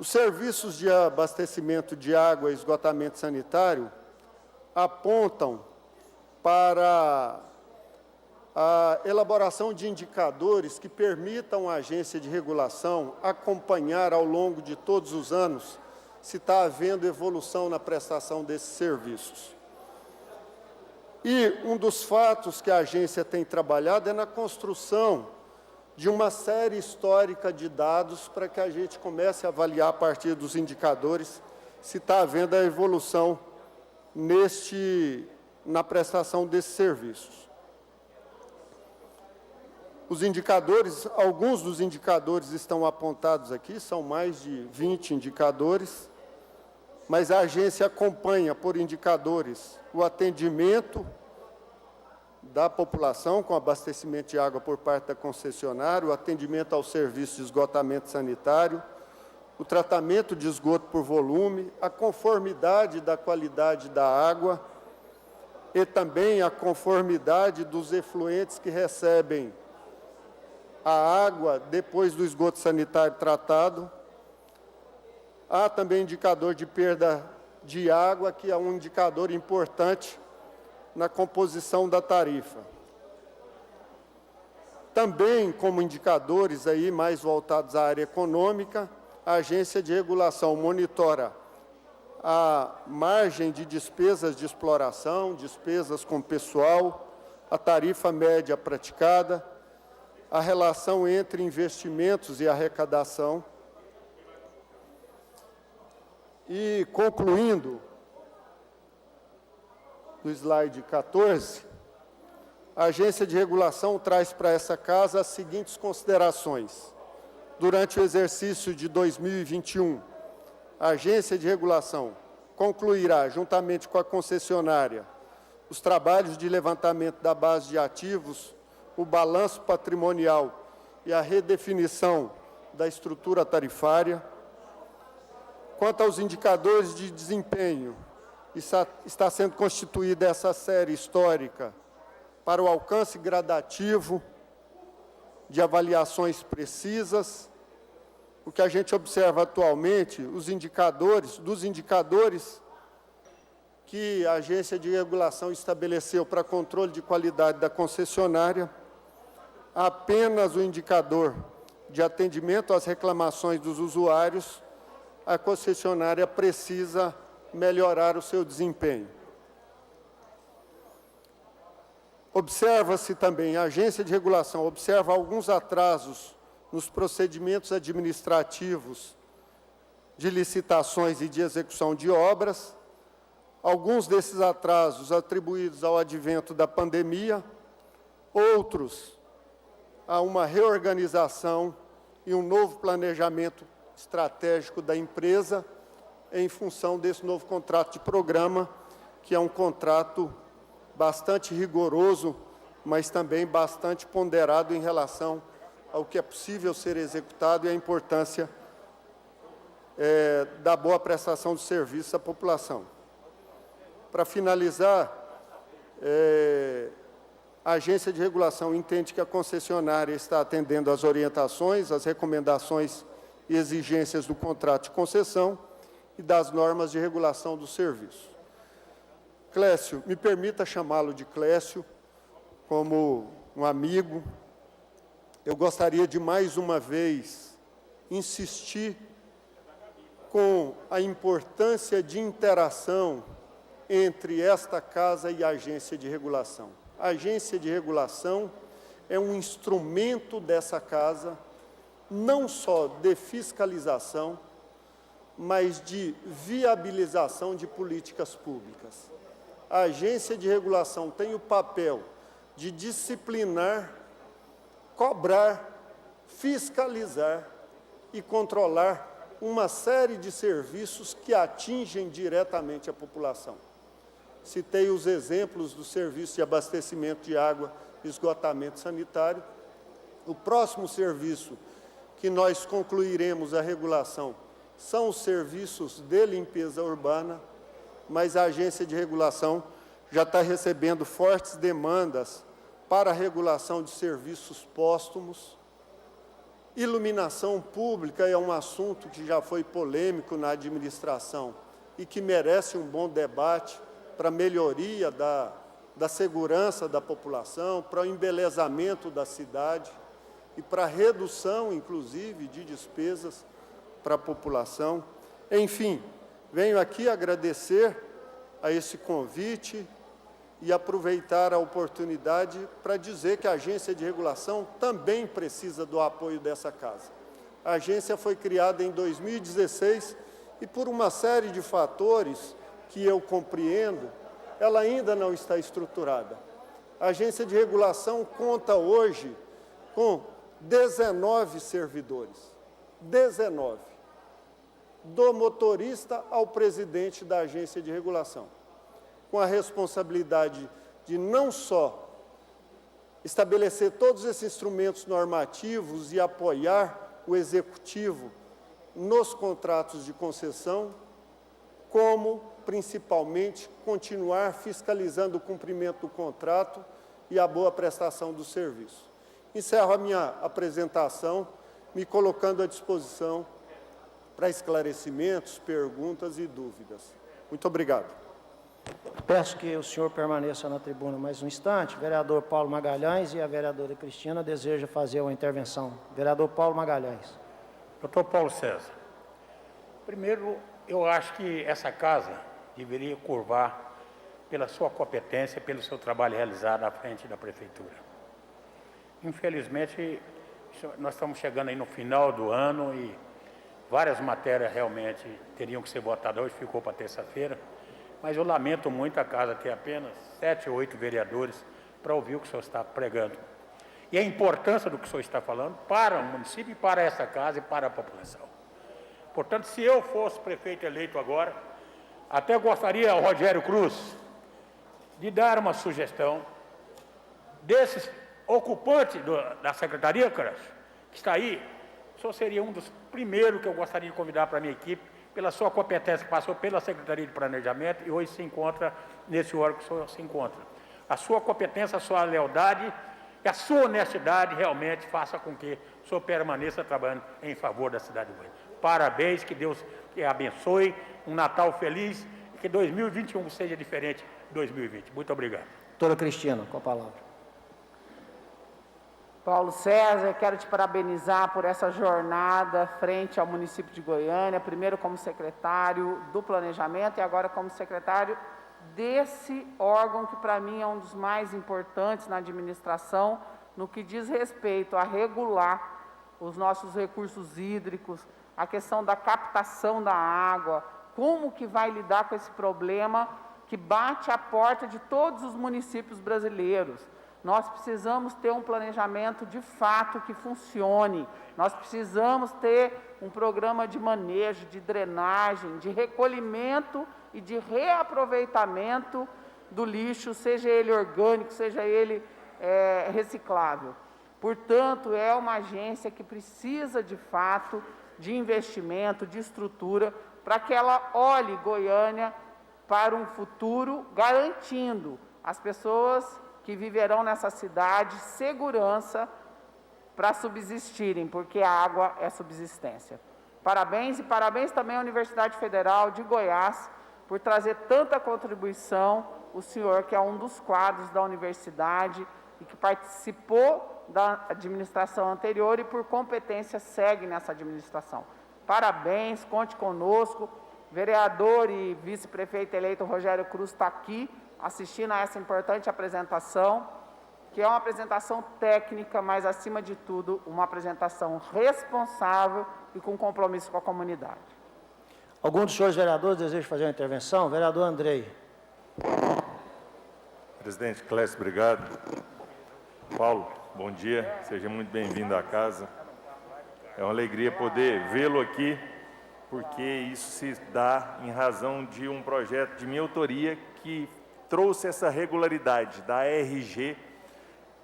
Os serviços de abastecimento de água e esgotamento sanitário apontam para a elaboração de indicadores que permitam à agência de regulação acompanhar ao longo de todos os anos se está havendo evolução na prestação desses serviços. E um dos fatos que a agência tem trabalhado é na construção de uma série histórica de dados para que a gente comece a avaliar a partir dos indicadores se está havendo a evolução na prestação desses serviços. Os indicadores, alguns dos indicadores estão apontados aqui, são mais de 20 indicadores, mas a agência acompanha por indicadores o atendimento da população com abastecimento de água por parte da concessionária, o atendimento ao serviço de esgotamento sanitário, o tratamento de esgoto por volume, a conformidade da qualidade da água e também a conformidade dos efluentes que recebem a água depois do esgoto sanitário tratado. Há também indicador de perda de água, que é um indicador importante na composição da tarifa. Também, como indicadores aí mais voltados à área econômica, a agência de regulação monitora a margem de despesas de exploração, despesas com pessoal, a tarifa média praticada, a relação entre investimentos e arrecadação. E, concluindo, no slide 14, a agência de regulação traz para essa casa as seguintes considerações. Durante o exercício de 2021, a agência de regulação concluirá, juntamente com a concessionária, os trabalhos de levantamento da base de ativos, o balanço patrimonial e a redefinição da estrutura tarifária. Quanto aos indicadores de desempenho, está sendo constituída essa série histórica para o alcance gradativo de avaliações precisas. O que a gente observa atualmente, dos indicadores que a agência de regulação estabeleceu para controle de qualidade da concessionária, apenas o indicador de atendimento às reclamações dos usuários, a concessionária precisa melhorar o seu desempenho. Observa-se também, a agência de regulação observa alguns atrasos nos procedimentos administrativos de licitações e de execução de obras, alguns desses atrasos atribuídos ao advento da pandemia, outros a uma reorganização e um novo planejamento estratégico da empresa em função desse novo contrato de programa, que é um contrato bastante rigoroso, mas também bastante ponderado em relação ao que é possível ser executado e a importância da boa prestação de serviço à população. Para finalizar, a agência de regulação entende que a concessionária está atendendo às orientações, às recomendações e exigências do contrato de concessão e das normas de regulação do serviço. Clécio, me permita chamá-lo de Clécio, como um amigo. Eu gostaria de, mais uma vez, insistir com a importância de interação entre esta casa e a agência de regulação. A agência de regulação é um instrumento dessa casa, não só de fiscalização, mas de viabilização de políticas públicas. A agência de regulação tem o papel de disciplinar, cobrar, fiscalizar e controlar uma série de serviços que atingem diretamente a população. Citei os exemplos do serviço de abastecimento de água e esgotamento sanitário. O próximo serviço que nós concluiremos a regulação são os serviços de limpeza urbana, mas a agência de regulação já está recebendo fortes demandas para a regulação de serviços póstumos. Iluminação pública é um assunto que já foi polêmico na administração e que merece um bom debate para a melhoria da segurança da população, para o embelezamento da cidade e para a redução, inclusive, de despesas para a população. Enfim, venho aqui agradecer a esse convite e aproveitar a oportunidade para dizer que a agência de regulação também precisa do apoio dessa casa. A agência foi criada em 2016 e, por uma série de fatores que eu compreendo, ela ainda não está estruturada. A agência de regulação conta hoje com 19 servidores. 19. Do motorista ao presidente da agência de regulação, com a responsabilidade de não só estabelecer todos esses instrumentos normativos e apoiar o executivo nos contratos de concessão, como, principalmente, continuar fiscalizando o cumprimento do contrato e a boa prestação do serviço. Encerro a minha apresentação, me colocando à disposição para esclarecimentos, perguntas e dúvidas. Muito obrigado. Peço que o senhor permaneça na tribuna mais um instante. O vereador Paulo Magalhães e a vereadora Cristina desejam fazer uma intervenção. Vereador Paulo Magalhães. Doutor Paulo César, primeiro, eu acho que essa casa deveria curvar pela sua competência, pelo seu trabalho realizado à frente da Prefeitura. Infelizmente, nós estamos chegando aí no final do ano e várias matérias realmente teriam que ser votadas hoje, ficou para terça-feira, mas eu lamento muito a casa ter apenas 7 ou 8 vereadores para ouvir o que o senhor está pregando. E a importância do que o senhor está falando para o município, para essa casa e para a população. Portanto, se eu fosse prefeito eleito agora, até gostaria ao Rogério Cruz de dar uma sugestão desses ocupantes da Secretaria, que está aí. O senhor seria um dos primeiros que eu gostaria de convidar para a minha equipe, pela sua competência que passou pela Secretaria de Planejamento e hoje se encontra nesse órgão que o senhor se encontra. A sua competência, a sua lealdade e a sua honestidade realmente faça com que o senhor permaneça trabalhando em favor da cidade de Goiânia. Parabéns, que Deus abençoe, um Natal feliz e que 2021 seja diferente de 2020. Muito obrigado. Doutora Cristina, com a palavra. Paulo César, quero te parabenizar por essa jornada frente ao município de Goiânia, primeiro como secretário do Planejamento e agora como secretário desse órgão que para mim é um dos mais importantes na administração, no que diz respeito a regular os nossos recursos hídricos, a questão da captação da água, como que vai lidar com esse problema que bate à porta de todos os municípios brasileiros. Nós precisamos ter um planejamento de fato que funcione. Nós precisamos ter um programa de manejo, de drenagem, de recolhimento e de reaproveitamento do lixo, seja ele orgânico, seja ele reciclável. Portanto, é uma agência que precisa, de fato, de investimento, de estrutura, para que ela olhe Goiânia para um futuro, garantindo às pessoas que viverão nessa cidade segurança para subsistirem, porque a água é subsistência. Parabéns e parabéns também à Universidade Federal de Goiás por trazer tanta contribuição, o senhor que é um dos quadros da universidade e que participou da administração anterior e por competência segue nessa administração. Parabéns, conte conosco. Vereador e vice-prefeito eleito Rogério Cruz está aqui assistindo a essa importante apresentação, que é uma apresentação técnica, mas, acima de tudo, uma apresentação responsável e com compromisso com a comunidade. Algum dos senhores vereadores deseja fazer uma intervenção? Vereador Andrei. Presidente Clécio, obrigado. Paulo, bom dia, seja muito bem-vindo à casa. É uma alegria poder vê-lo aqui, porque isso se dá em razão de um projeto de minha autoria que trouxe essa regularidade da RG,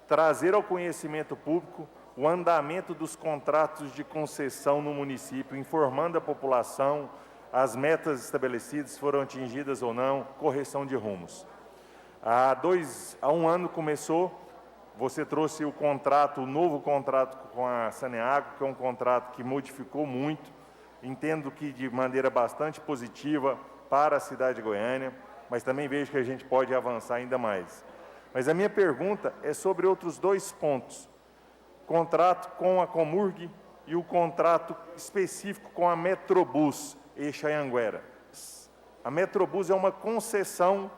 trazer ao conhecimento público o andamento dos contratos de concessão no município, informando a população as metas estabelecidas, foram atingidas ou não, correção de rumos. Há um ano começou, você trouxe o contrato, o novo contrato com a Saneago, que é um contrato que modificou muito, entendo que de maneira bastante positiva para a cidade de Goiânia, mas também vejo que a gente pode avançar ainda mais. Mas a minha pergunta é sobre outros dois pontos. Contrato com a Comurg e o contrato específico com a Metrobus, Eixo Anhanguera. A Metrobus é uma concessão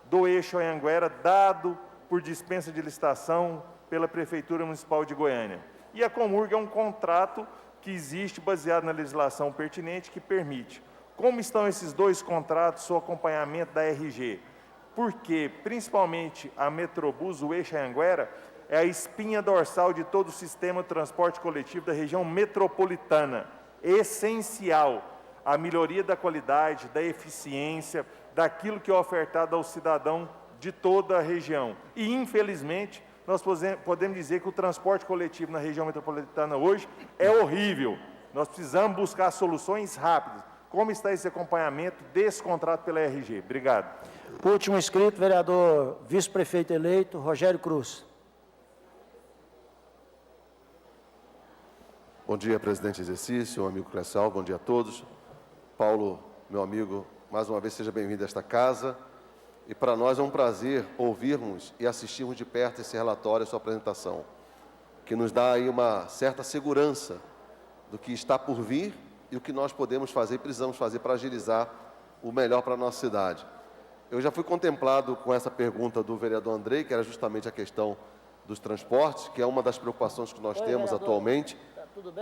do Eixo Anhanguera, dado por dispensa de licitação pela Prefeitura Municipal de Goiânia. E a Comurg é um contrato que existe baseado na legislação pertinente que permite. Como estão esses dois contratos, o acompanhamento da RG? Porque, principalmente, a Metrobus, o Eixo Anhanguera, é a espinha dorsal de todo o sistema de transporte coletivo da região metropolitana, essencial à melhoria da qualidade, da eficiência, daquilo que é ofertado ao cidadão de toda a região. E, infelizmente, nós podemos dizer que o transporte coletivo na região metropolitana hoje é horrível. Nós precisamos buscar soluções rápidas. Como está esse acompanhamento desse contrato pela RG? Obrigado. Último inscrito, vereador vice-prefeito eleito, Rogério Cruz. Bom dia, presidente em exercício, meu amigo Clécio, bom dia a todos. Paulo, meu amigo, mais uma vez seja bem-vindo a esta casa. E para nós é um prazer ouvirmos e assistirmos de perto esse relatório, a sua apresentação, que nos dá aí uma certa segurança do que está por vir e o que nós podemos fazer e precisamos fazer para agilizar o melhor para a nossa cidade. Eu já fui contemplado com essa pergunta do vereador Andrei, que era justamente a questão dos transportes, que é uma das preocupações que nós temos atualmente,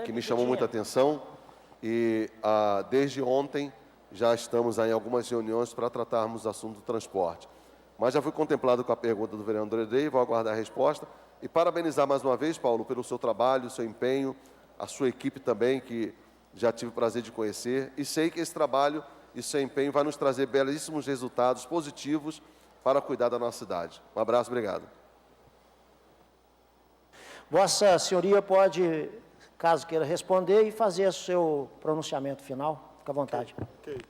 que me chamou muita atenção, e desde ontem já estamos aí em algumas reuniões para tratarmos o assunto do transporte. Mas já fui contemplado com a pergunta do vereador Andrei, vou aguardar a resposta, e parabenizar mais uma vez, Paulo, pelo seu trabalho, o seu empenho, a sua equipe também, que já tive o prazer de conhecer, e sei que esse trabalho e seu empenho vai nos trazer belíssimos resultados positivos para cuidar da nossa cidade. Um abraço, obrigado. Vossa Senhoria pode, caso queira responder, e fazer o seu pronunciamento final. Fique à vontade. Ok.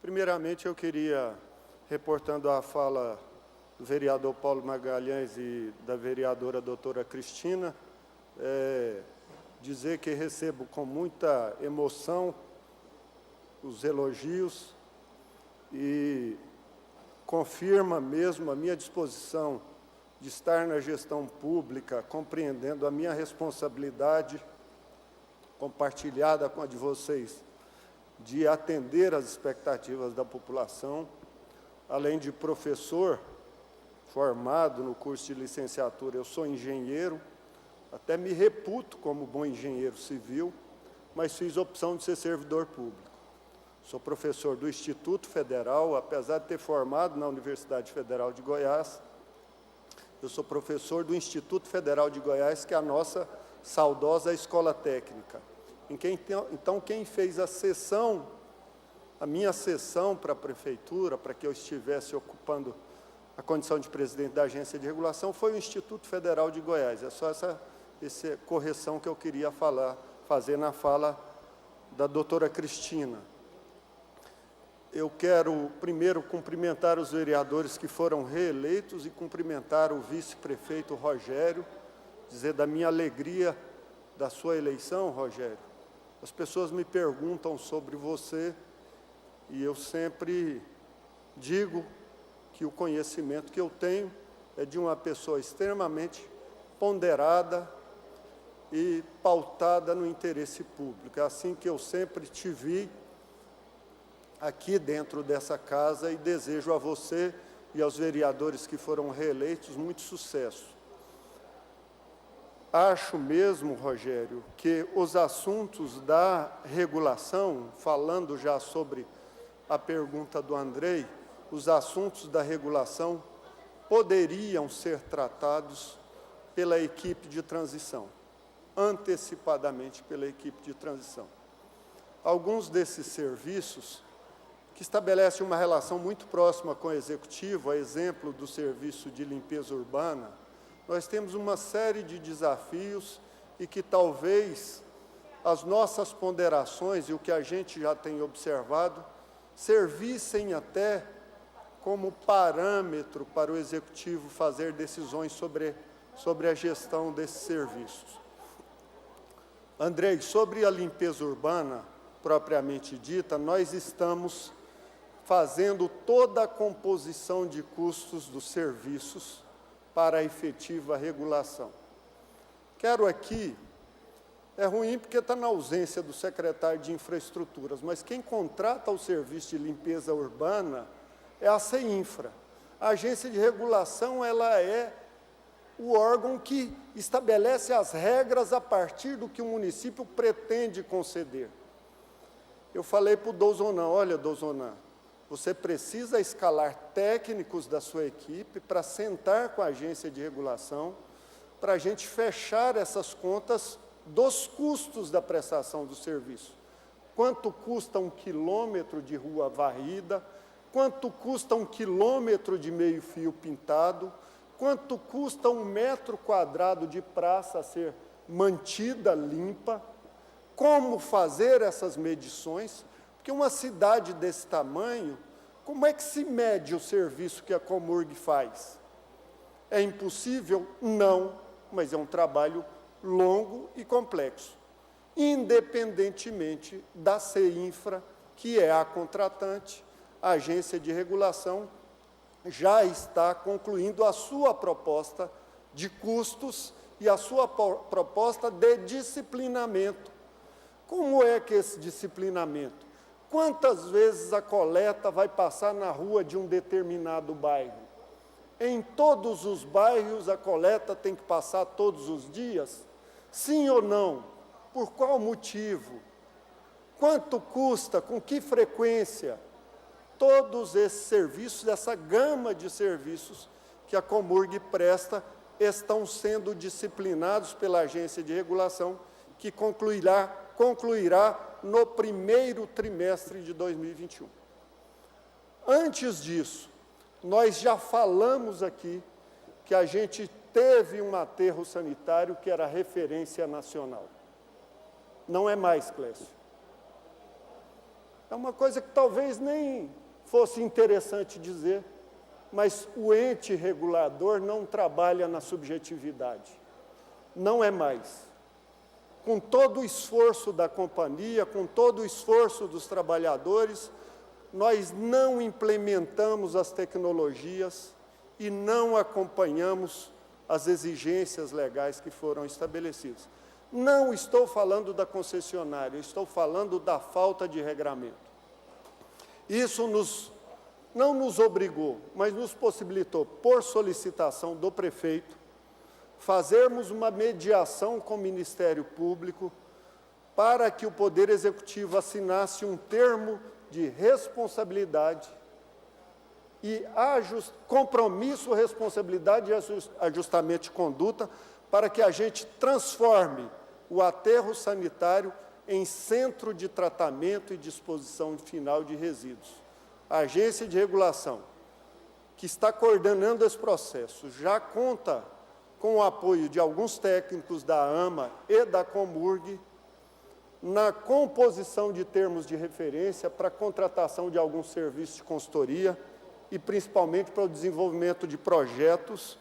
Primeiramente, eu queria, reportando a fala do vereador Paulo Magalhães e da vereadora doutora Cristina, dizer que recebo com muita emoção os elogios e confirma mesmo a minha disposição de estar na gestão pública, compreendendo a minha responsabilidade compartilhada com a de vocês, de atender às expectativas da população, além de professor formado no curso de licenciatura, eu sou engenheiro, até me reputo como bom engenheiro civil, mas fiz opção de ser servidor público. Sou professor do Instituto Federal, apesar de ter formado na Universidade Federal de Goiás, eu sou professor do Instituto Federal de Goiás, que é a nossa saudosa escola técnica. Então, quem fez a minha sessão para a prefeitura, para que eu estivesse ocupando a condição de presidente da agência de regulação, foi o Instituto Federal de Goiás. É só essa correção que eu queria fazer na fala da doutora Cristina. Eu quero primeiro cumprimentar os vereadores que foram reeleitos e cumprimentar o vice-prefeito Rogério, dizer da minha alegria da sua eleição, Rogério. As pessoas me perguntam sobre você e eu sempre digo que o conhecimento que eu tenho é de uma pessoa extremamente ponderada e pautada no interesse público. É assim que eu sempre te vi aqui dentro dessa casa e desejo a você e aos vereadores que foram reeleitos muito sucesso. Acho mesmo, Rogério, que os assuntos da regulação, falando já sobre a pergunta do Andrei, os assuntos da regulação poderiam ser tratados pela equipe de transição, antecipadamente pela equipe de transição. Alguns desses serviços que estabelecem uma relação muito próxima com o Executivo, a exemplo do serviço de limpeza urbana, nós temos uma série de desafios e que talvez as nossas ponderações e o que a gente já tem observado servissem até como parâmetro para o Executivo fazer decisões sobre a gestão desses serviços. Andrei, sobre a limpeza urbana, propriamente dita, nós estamos fazendo toda a composição de custos dos serviços para a efetiva regulação. Quero aqui, é ruim porque está na ausência do secretário de Infraestruturas, mas quem contrata o serviço de limpeza urbana é a CEINFRA. A agência de regulação, ela é o órgão que estabelece as regras a partir do que o município pretende conceder. Eu falei para o Douzonan, olha, Douzonan, você precisa escalar técnicos da sua equipe para sentar com a agência de regulação, para a gente fechar essas contas dos custos da prestação do serviço. Quanto custa 1 quilômetro de rua varrida, quanto custa 1 quilômetro de meio-fio pintado, quanto custa 1 metro quadrado de praça a ser mantida limpa, como fazer essas medições, porque uma cidade desse tamanho, como é que se mede o serviço que a Comurg faz? É impossível? Não, mas é um trabalho longo e complexo, independentemente da CEINFRA, que é a contratante, a agência de regulação, já está concluindo a sua proposta de custos e a sua proposta de disciplinamento. Como é que esse disciplinamento? Quantas vezes a coleta vai passar na rua de um determinado bairro? Em todos os bairros a coleta tem que passar todos os dias? Sim ou não? Por qual motivo? Quanto custa? Com que frequência? Todos esses serviços, essa gama de serviços que a Comurg presta, estão sendo disciplinados pela agência de regulação, que concluirá no primeiro trimestre de 2021. Antes disso, nós já falamos aqui que a gente teve um aterro sanitário que era referência nacional. Não é mais, Clécio. É uma coisa que talvez nem fosse interessante dizer, mas o ente regulador não trabalha na subjetividade. Não é mais. Com todo o esforço da companhia, com todo o esforço dos trabalhadores, nós não implementamos as tecnologias e não acompanhamos as exigências legais que foram estabelecidas. Não estou falando da concessionária, estou falando da falta de regramento. Isso não nos obrigou, mas nos possibilitou, por solicitação do prefeito, fazermos uma mediação com o Ministério Público para que o Poder Executivo assinasse um termo de responsabilidade e compromisso, responsabilidade e ajustamento de conduta para que a gente transforme o aterro sanitário em centro de tratamento e disposição final de resíduos. A agência de regulação, que está coordenando esse processo, já conta com o apoio de alguns técnicos da AMA e da Comurg, na composição de termos de referência para a contratação de alguns serviços de consultoria e, principalmente, para o desenvolvimento de projetos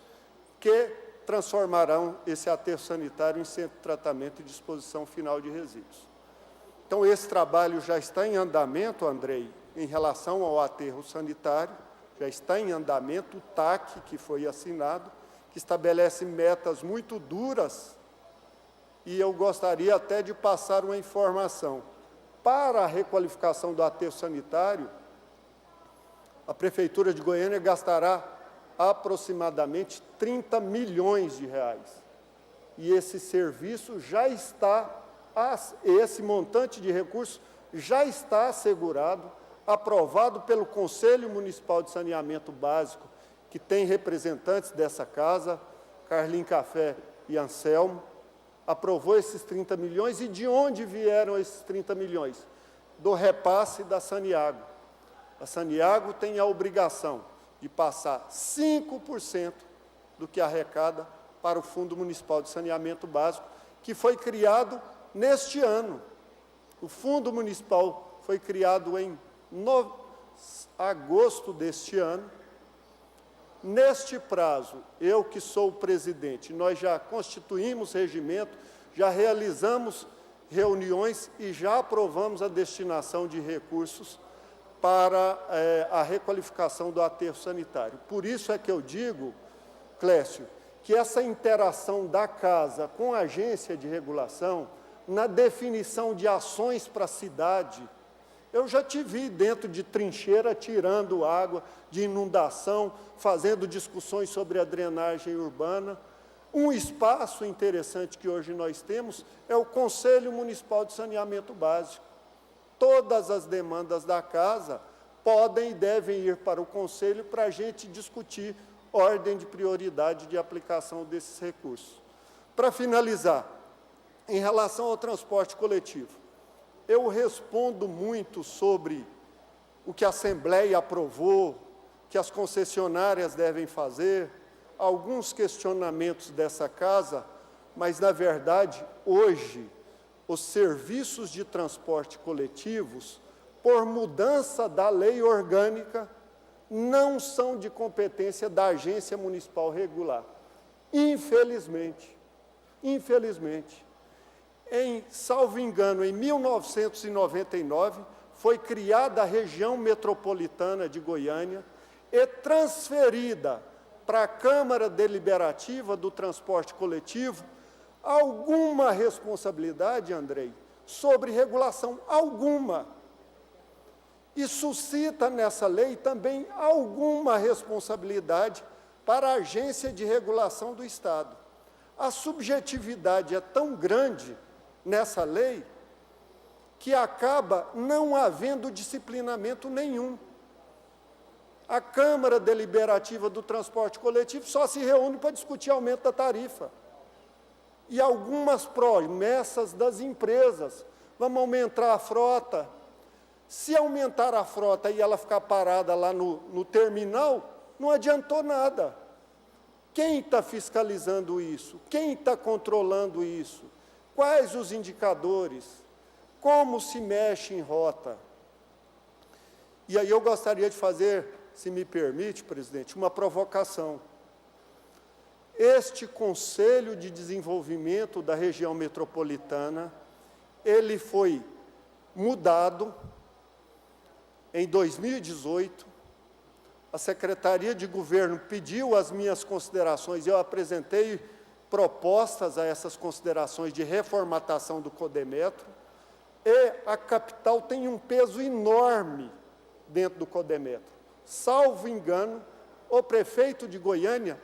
que transformarão esse aterro sanitário em centro de tratamento e disposição final de resíduos. Então, esse trabalho já está em andamento, Andrei, em relação ao aterro sanitário, já está em andamento o TAC, que foi assinado, que estabelece metas muito duras, e eu gostaria até de passar uma informação. Para a requalificação do aterro sanitário, a Prefeitura de Goiânia gastará aproximadamente 30 milhões de reais. E esse serviço já está, esse montante de recursos já está assegurado, aprovado pelo Conselho Municipal de Saneamento Básico, que tem representantes dessa casa, Carlinhos Café e Anselmo, aprovou esses 30 milhões. E de onde vieram esses 30 milhões? Do repasse da Saniago. A Saniago tem a obrigação de passar 5% do que arrecada para o Fundo Municipal de Saneamento Básico, que foi criado neste ano. O Fundo Municipal foi criado em agosto deste ano. Neste prazo, eu que sou o presidente, nós já constituímos regimento, já realizamos reuniões e já aprovamos a destinação de recursos para a requalificação do aterro sanitário. Por isso é que eu digo, Clécio, que essa interação da casa com a agência de regulação, na definição de ações para a cidade, eu já te vi dentro de trincheira, tirando água de inundação, fazendo discussões sobre a drenagem urbana. Um espaço interessante que hoje nós temos é o Conselho Municipal de Saneamento Básico. Todas as demandas da casa podem e devem ir para o Conselho para a gente discutir ordem de prioridade de aplicação desses recursos. Para finalizar, em relação ao transporte coletivo, eu respondo muito sobre o que a Assembleia aprovou, que as concessionárias devem fazer, alguns questionamentos dessa casa, mas, na verdade, hoje, os serviços de transporte coletivos, por mudança da lei orgânica, não são de competência da Agência Municipal Regular. Infelizmente. Infelizmente. Salvo engano, em 1999, foi criada a região metropolitana de Goiânia e transferida para a Câmara Deliberativa do Transporte Coletivo alguma responsabilidade, Andrei, sobre regulação alguma. E suscita nessa lei também alguma responsabilidade para a Agência de Regulação do Estado. A subjetividade é tão grande nessa lei que acaba não havendo disciplinamento nenhum. A Câmara Deliberativa do Transporte Coletivo só se reúne para discutir aumento da tarifa. E algumas promessas das empresas, vamos aumentar a frota. Se aumentar a frota e ela ficar parada lá no terminal, não adiantou nada. Quem está fiscalizando isso? Quem está controlando isso? Quais os indicadores? Como se mexe em rota? E aí eu gostaria de fazer, se me permite, presidente, uma provocação. Este Conselho de Desenvolvimento da região metropolitana, ele foi mudado em 2018. A Secretaria de Governo pediu as minhas considerações, eu apresentei propostas a essas considerações de reformatação do Codemetro, e a capital tem um peso enorme dentro do Codemetro. Salvo engano, o prefeito de Goiânia,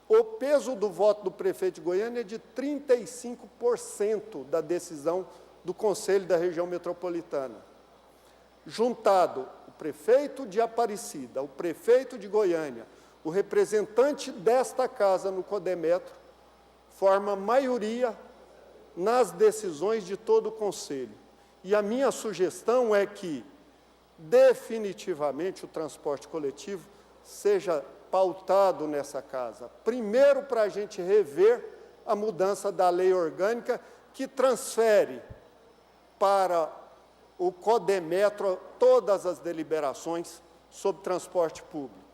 o peso do voto do prefeito de Goiânia é de 35% da decisão do Conselho da Região Metropolitana. Juntado o prefeito de Aparecida, o prefeito de Goiânia, o representante desta casa no Codemetro, forma maioria nas decisões de todo o Conselho. E a minha sugestão é que, definitivamente, o transporte coletivo seja pautado nessa casa. Primeiro, para a gente rever a mudança da lei orgânica que transfere para o Codemetro todas as deliberações sobre transporte público.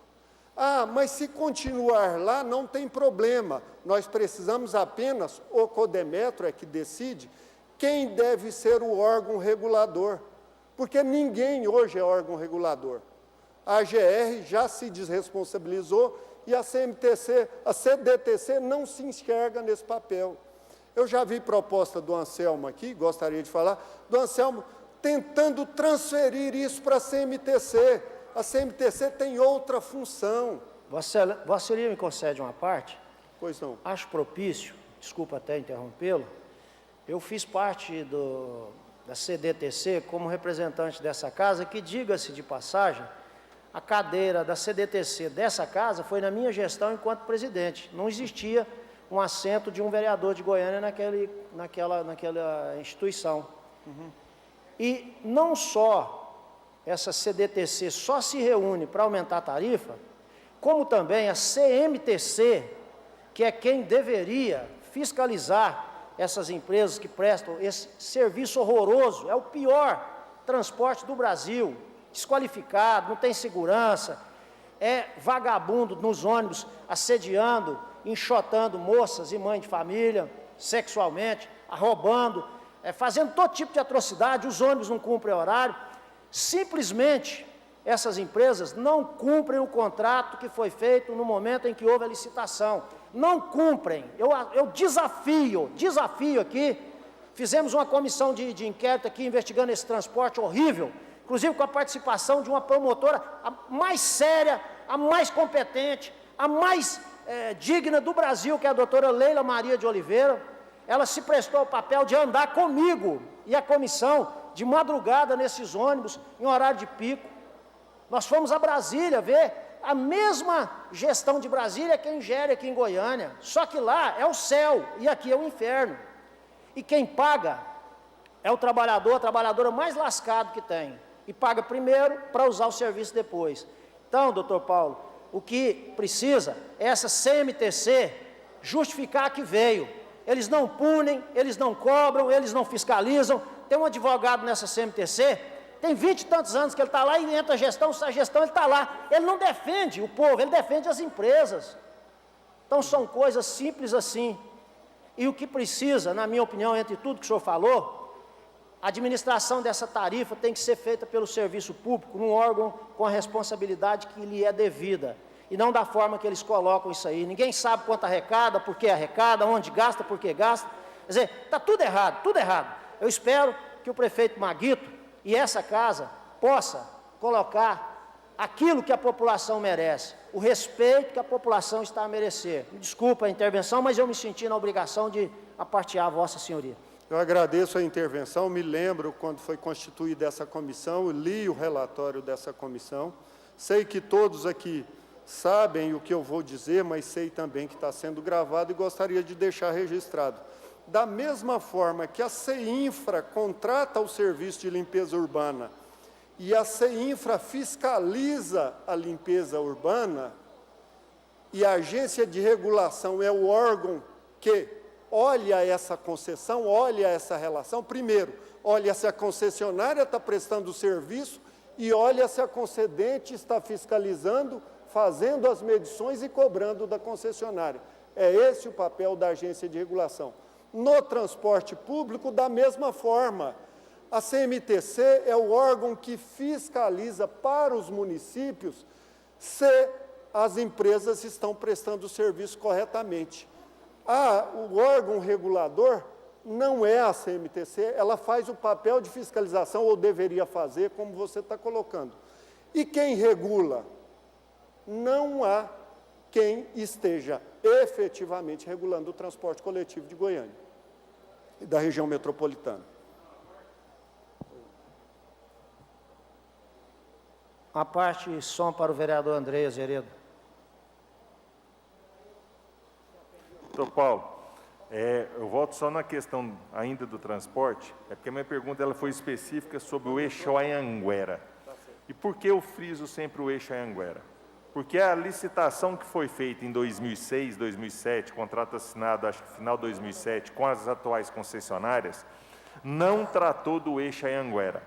Ah, mas se continuar lá, não tem problema. Nós precisamos apenas, o Codemetro é que decide, quem deve ser o órgão regulador. Porque ninguém hoje é órgão regulador. A AGR já se desresponsabilizou e a CDTC não se enxerga nesse papel. Eu já vi proposta do Anselmo aqui, gostaria de falar, do Anselmo tentando transferir isso para a CMTC. A CMTC tem outra função. Vossa Senhoria me concede uma parte? Pois não. Acho propício, desculpa até interrompê-lo, eu fiz parte da CDTC como representante dessa casa, que, diga-se de passagem, a cadeira da CDTC dessa casa foi na minha gestão enquanto presidente. Não existia um assento de um vereador de Goiânia naquela instituição. E não só essa CDTC só se reúne para aumentar a tarifa, como também a CMTC, que é quem deveria fiscalizar essas empresas que prestam esse serviço horroroso. É o pior transporte do Brasil, desqualificado, não tem segurança, é vagabundo nos ônibus, assediando, enxotando moças e mães de família, sexualmente, roubando, fazendo todo tipo de atrocidade, os ônibus não cumprem horário. Simplesmente, essas empresas não cumprem o contrato que foi feito no momento em que houve a licitação. Não cumprem. Eu desafio aqui, fizemos uma comissão de inquérito aqui, investigando esse transporte horrível, inclusive com a participação de uma promotora, a mais séria, a mais competente, a mais digna do Brasil, que é a doutora Leila Maria de Oliveira. Ela se prestou ao papel de andar comigo e a comissão de madrugada nesses ônibus, em horário de pico. Nós fomos a Brasília ver a mesma gestão de Brasília quem gere aqui em Goiânia, só que lá é o céu e aqui é o inferno. E quem paga é o trabalhador, a trabalhadora mais lascado que tem, e paga primeiro para usar o serviço depois. Então, doutor Paulo, o que precisa é essa CMTC justificar que veio. Eles não punem, eles não cobram, eles não fiscalizam. Tem um advogado nessa CMTC, tem 20 e tantos anos que ele está lá e entra a gestão ele está lá. Ele não defende o povo, ele defende as empresas. Então são coisas simples assim. E o que precisa, na minha opinião, entre tudo que o senhor falou, a administração dessa tarifa tem que ser feita pelo serviço público, num órgão com a responsabilidade que lhe é devida. E não da forma que eles colocam isso aí. Ninguém sabe quanto arrecada, por que arrecada, onde gasta, por que gasta. Quer dizer, está tudo errado, tudo errado. Eu espero que o prefeito Maguito e essa casa possa colocar aquilo que a população merece, o respeito que a população está a merecer. Me desculpa a intervenção, mas eu me senti na obrigação de apartear a Vossa Senhoria. Eu agradeço a intervenção, me lembro quando foi constituída essa comissão, eu li o relatório dessa comissão, sei que todos aqui sabem o que eu vou dizer, mas sei também que está sendo gravado e gostaria de deixar registrado. Da mesma forma que a CEINFRA contrata o serviço de limpeza urbana e a CEINFRA fiscaliza a limpeza urbana, e a agência de regulação é o órgão que olha essa concessão, olha essa relação, primeiro, olha se a concessionária está prestando o serviço e olha se a concedente está fiscalizando, fazendo as medições e cobrando da concessionária. É esse o papel da agência de regulação. No transporte público, da mesma forma, a CMTC é o órgão que fiscaliza para os municípios se as empresas estão prestando o serviço corretamente. O órgão regulador não é a CMTC, ela faz o papel de fiscalização, ou deveria fazer, como você está colocando. E quem regula? Não há quem esteja efetivamente regulando o transporte coletivo de Goiânia e da região metropolitana. Uma parte som para o vereador André Azeredo. Doutor Paulo, eu volto só na questão ainda do transporte, porque a minha pergunta ela foi específica sobre o eixo Anhanguera. E por que eu friso sempre o eixo Anhanguera? Porque a licitação que foi feita em 2006, 2007, contrato assinado, acho que final de 2007, com as atuais concessionárias, não tratou do eixo Anhanguera,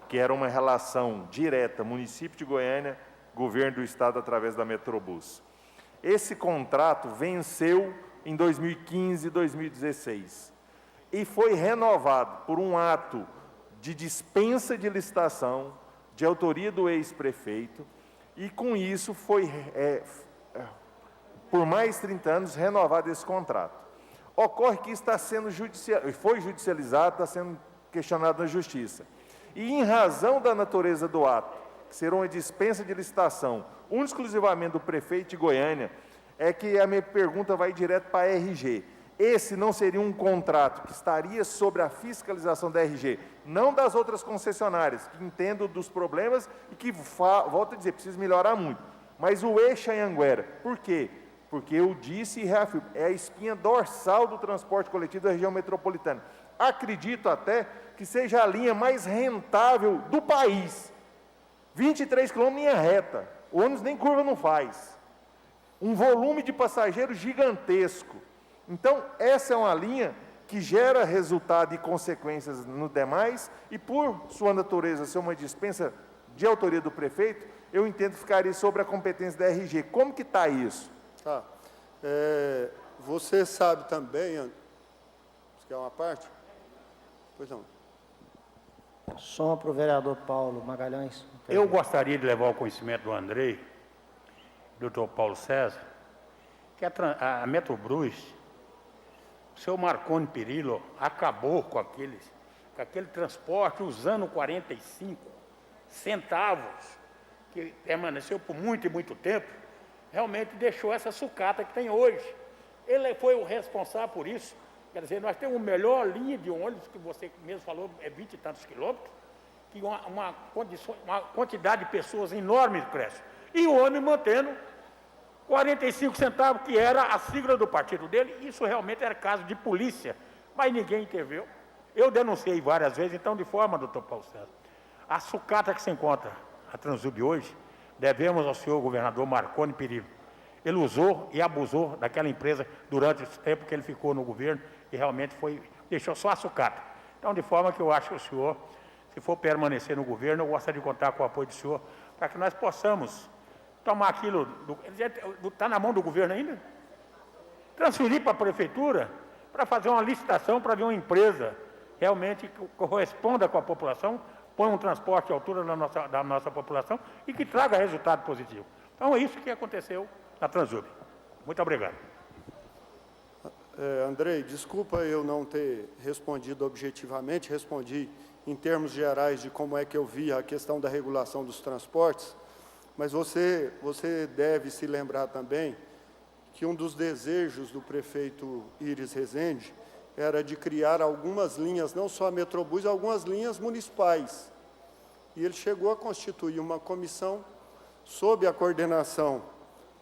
que era uma relação direta, município de Goiânia, governo do estado através da Metrobus. Esse contrato venceu em 2015 e 2016 e foi renovado por um ato de dispensa de licitação de autoria do ex-prefeito e, com isso, foi, por mais 30 anos, renovado esse contrato. Ocorre que está sendo foi judicializado, está sendo questionado na Justiça. E, em razão da natureza do ato, que será uma dispensa de licitação, exclusivamente do prefeito de Goiânia, é que a minha pergunta vai direto para a RG. Esse não seria um contrato que estaria sobre a fiscalização da RG, não das outras concessionárias, que entendo dos problemas e que, volto a dizer, precisa melhorar muito. Mas o eixo Anhanguera, por quê? Porque eu disse e reafirmo, é a espinha dorsal do transporte coletivo da região metropolitana. Acredito até que seja a linha mais rentável do país. 23 km em linha reta, o ônibus nem curva não faz. Um volume de passageiros gigantesco. Então, essa é uma linha que gera resultado e consequências no demais, e por sua natureza ser uma dispensa de autoria do prefeito, eu entendo que ficaria sobre a competência da RG. Como que está isso? Tá. Você sabe também, você quer uma parte? Pois não. Som para o vereador Paulo Magalhães. Eu gostaria de levar ao conhecimento do Andrei, do Dr. Paulo César, que a Metrobus, o seu Marconi Perillo, acabou com aquele transporte usando 45 centavos, que permaneceu por muito e muito tempo, realmente deixou essa sucata que tem hoje. Ele foi o responsável por isso. Quer dizer, nós temos a melhor linha de ônibus, que você mesmo falou, é 20 e tantos quilômetros, que uma quantidade de pessoas enorme cresce. E o homem mantendo 45 centavos, que era a sigla do partido dele. Isso realmente era caso de polícia, mas ninguém interveio. Eu denunciei várias vezes, então, de forma, doutor Paulo César, a sucata que se encontra a Transub hoje, devemos ao senhor governador Marconi Perillo. Ele usou e abusou daquela empresa durante o tempo que ele ficou no governo e realmente deixou só a sucata. Então, de forma que eu acho que o senhor, se for permanecer no governo, eu gostaria de contar com o apoio do senhor para que nós possamos tomar aquilo, está na mão do governo ainda? Transferir para a prefeitura para fazer uma licitação para ver uma empresa realmente que corresponda com a população, põe um transporte à altura da nossa população e que traga resultado positivo. Então, é isso que aconteceu na Transub. Muito obrigado. Andrei, desculpa eu não ter respondido objetivamente, respondi em termos gerais de como é que eu via a questão da regulação dos transportes, mas você deve se lembrar também que um dos desejos do prefeito Iris Rezende era de criar algumas linhas, não só a Metrobus, algumas linhas municipais. E ele chegou a constituir uma comissão sob a coordenação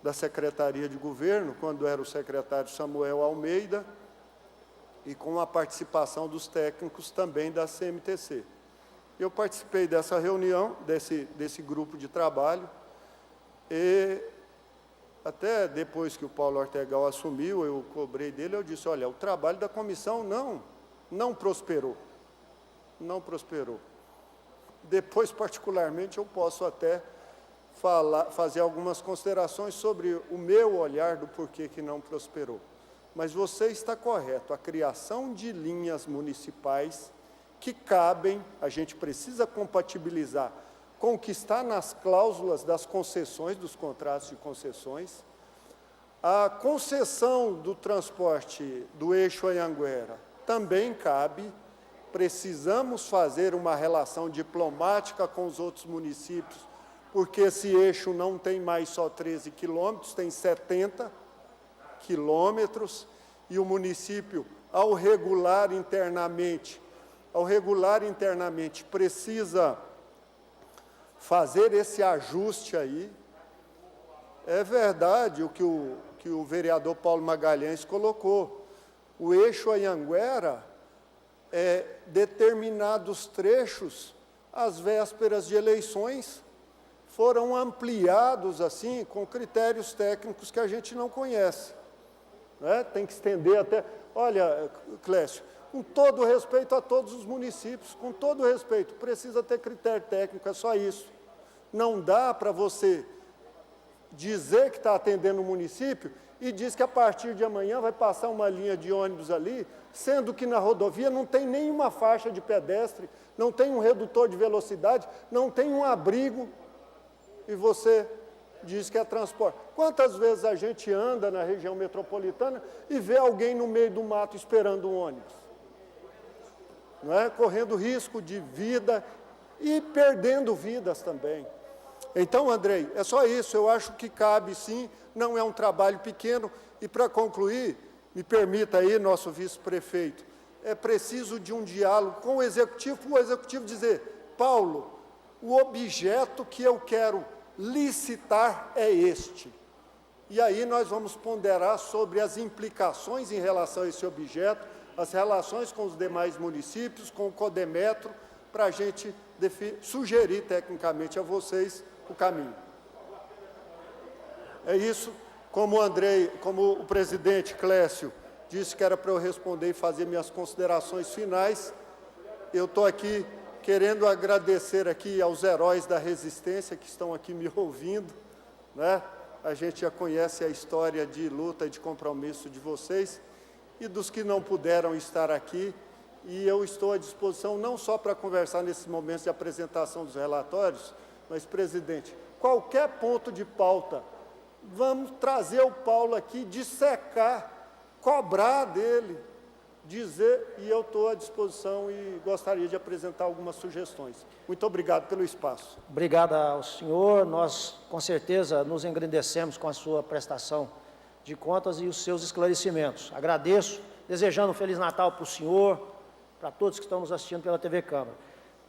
da Secretaria de Governo, quando era o secretário Samuel Almeida, e com a participação dos técnicos também da CMTC. Eu participei dessa reunião, desse grupo de trabalho, e até depois que o Paulo Ortegal assumiu, eu cobrei dele, eu disse, olha, o trabalho da comissão não prosperou. Não prosperou. Depois, particularmente, eu posso até fazer algumas considerações sobre o meu olhar do porquê que não prosperou. Mas você está correto, a criação de linhas municipais que cabem, a gente precisa compatibilizar com o que está nas cláusulas das concessões, dos contratos de concessões. A concessão do transporte do eixo Anhanguera também cabe. Precisamos fazer uma relação diplomática com os outros municípios, porque esse eixo não tem mais só 13 quilômetros, tem 70 quilômetros, e o município, ao regular internamente, precisa fazer esse ajuste aí. É verdade o que o vereador Paulo Magalhães colocou. O eixo Anhanguera, determinados trechos, às vésperas de eleições, foram ampliados assim, com critérios técnicos que a gente não conhece. Né? Tem que estender até... Olha, Clécio, com todo respeito a todos os municípios, com todo respeito, precisa ter critério técnico, é só isso. Não dá para você dizer que está atendendo o município e diz que a partir de amanhã vai passar uma linha de ônibus ali, sendo que na rodovia não tem nenhuma faixa de pedestre, não tem um redutor de velocidade, não tem um abrigo, e você diz que é transporte. Quantas vezes a gente anda na região metropolitana e vê alguém no meio do mato esperando um ônibus? Não é? Correndo risco de vida e perdendo vidas também. Então, Andrei, é só isso, eu acho que cabe sim, não é um trabalho pequeno. E para concluir, me permita aí, nosso vice-prefeito, é preciso de um diálogo com o Executivo, para o Executivo dizer, Paulo, o objeto que eu quero licitar é este. E aí nós vamos ponderar sobre as implicações em relação a esse objeto, as relações com os demais municípios, com o Codemetro, para a gente sugerir tecnicamente a vocês o caminho. É isso, como o presidente Clécio disse que era para eu responder e fazer minhas considerações finais, eu estou aqui querendo agradecer aqui aos heróis da resistência que estão aqui me ouvindo, né? A gente já conhece a história de luta e de compromisso de vocês e dos que não puderam estar aqui, e eu estou à disposição não só para conversar nesses momentos de apresentação dos relatórios, mas, presidente, qualquer ponto de pauta, vamos trazer o Paulo aqui, dissecar, cobrar dele, dizer, e eu estou à disposição e gostaria de apresentar algumas sugestões. Muito obrigado pelo espaço. Obrigado ao senhor. Nós, com certeza, nos engrandecemos com a sua prestação de contas e os seus esclarecimentos. Agradeço, desejando um Feliz Natal para o senhor, para todos que estão nos assistindo pela TV Câmara.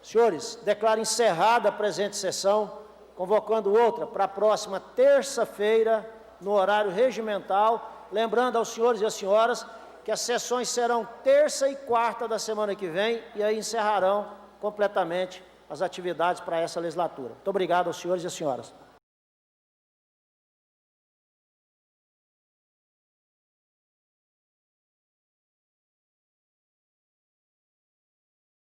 Senhores, declaro encerrada a presente sessão, convocando outra para a próxima terça-feira, no horário regimental, lembrando aos senhores e às senhoras que as sessões serão terça e quarta da semana que vem, e aí encerrarão completamente as atividades para essa legislatura. Muito obrigado aos senhores e às senhoras.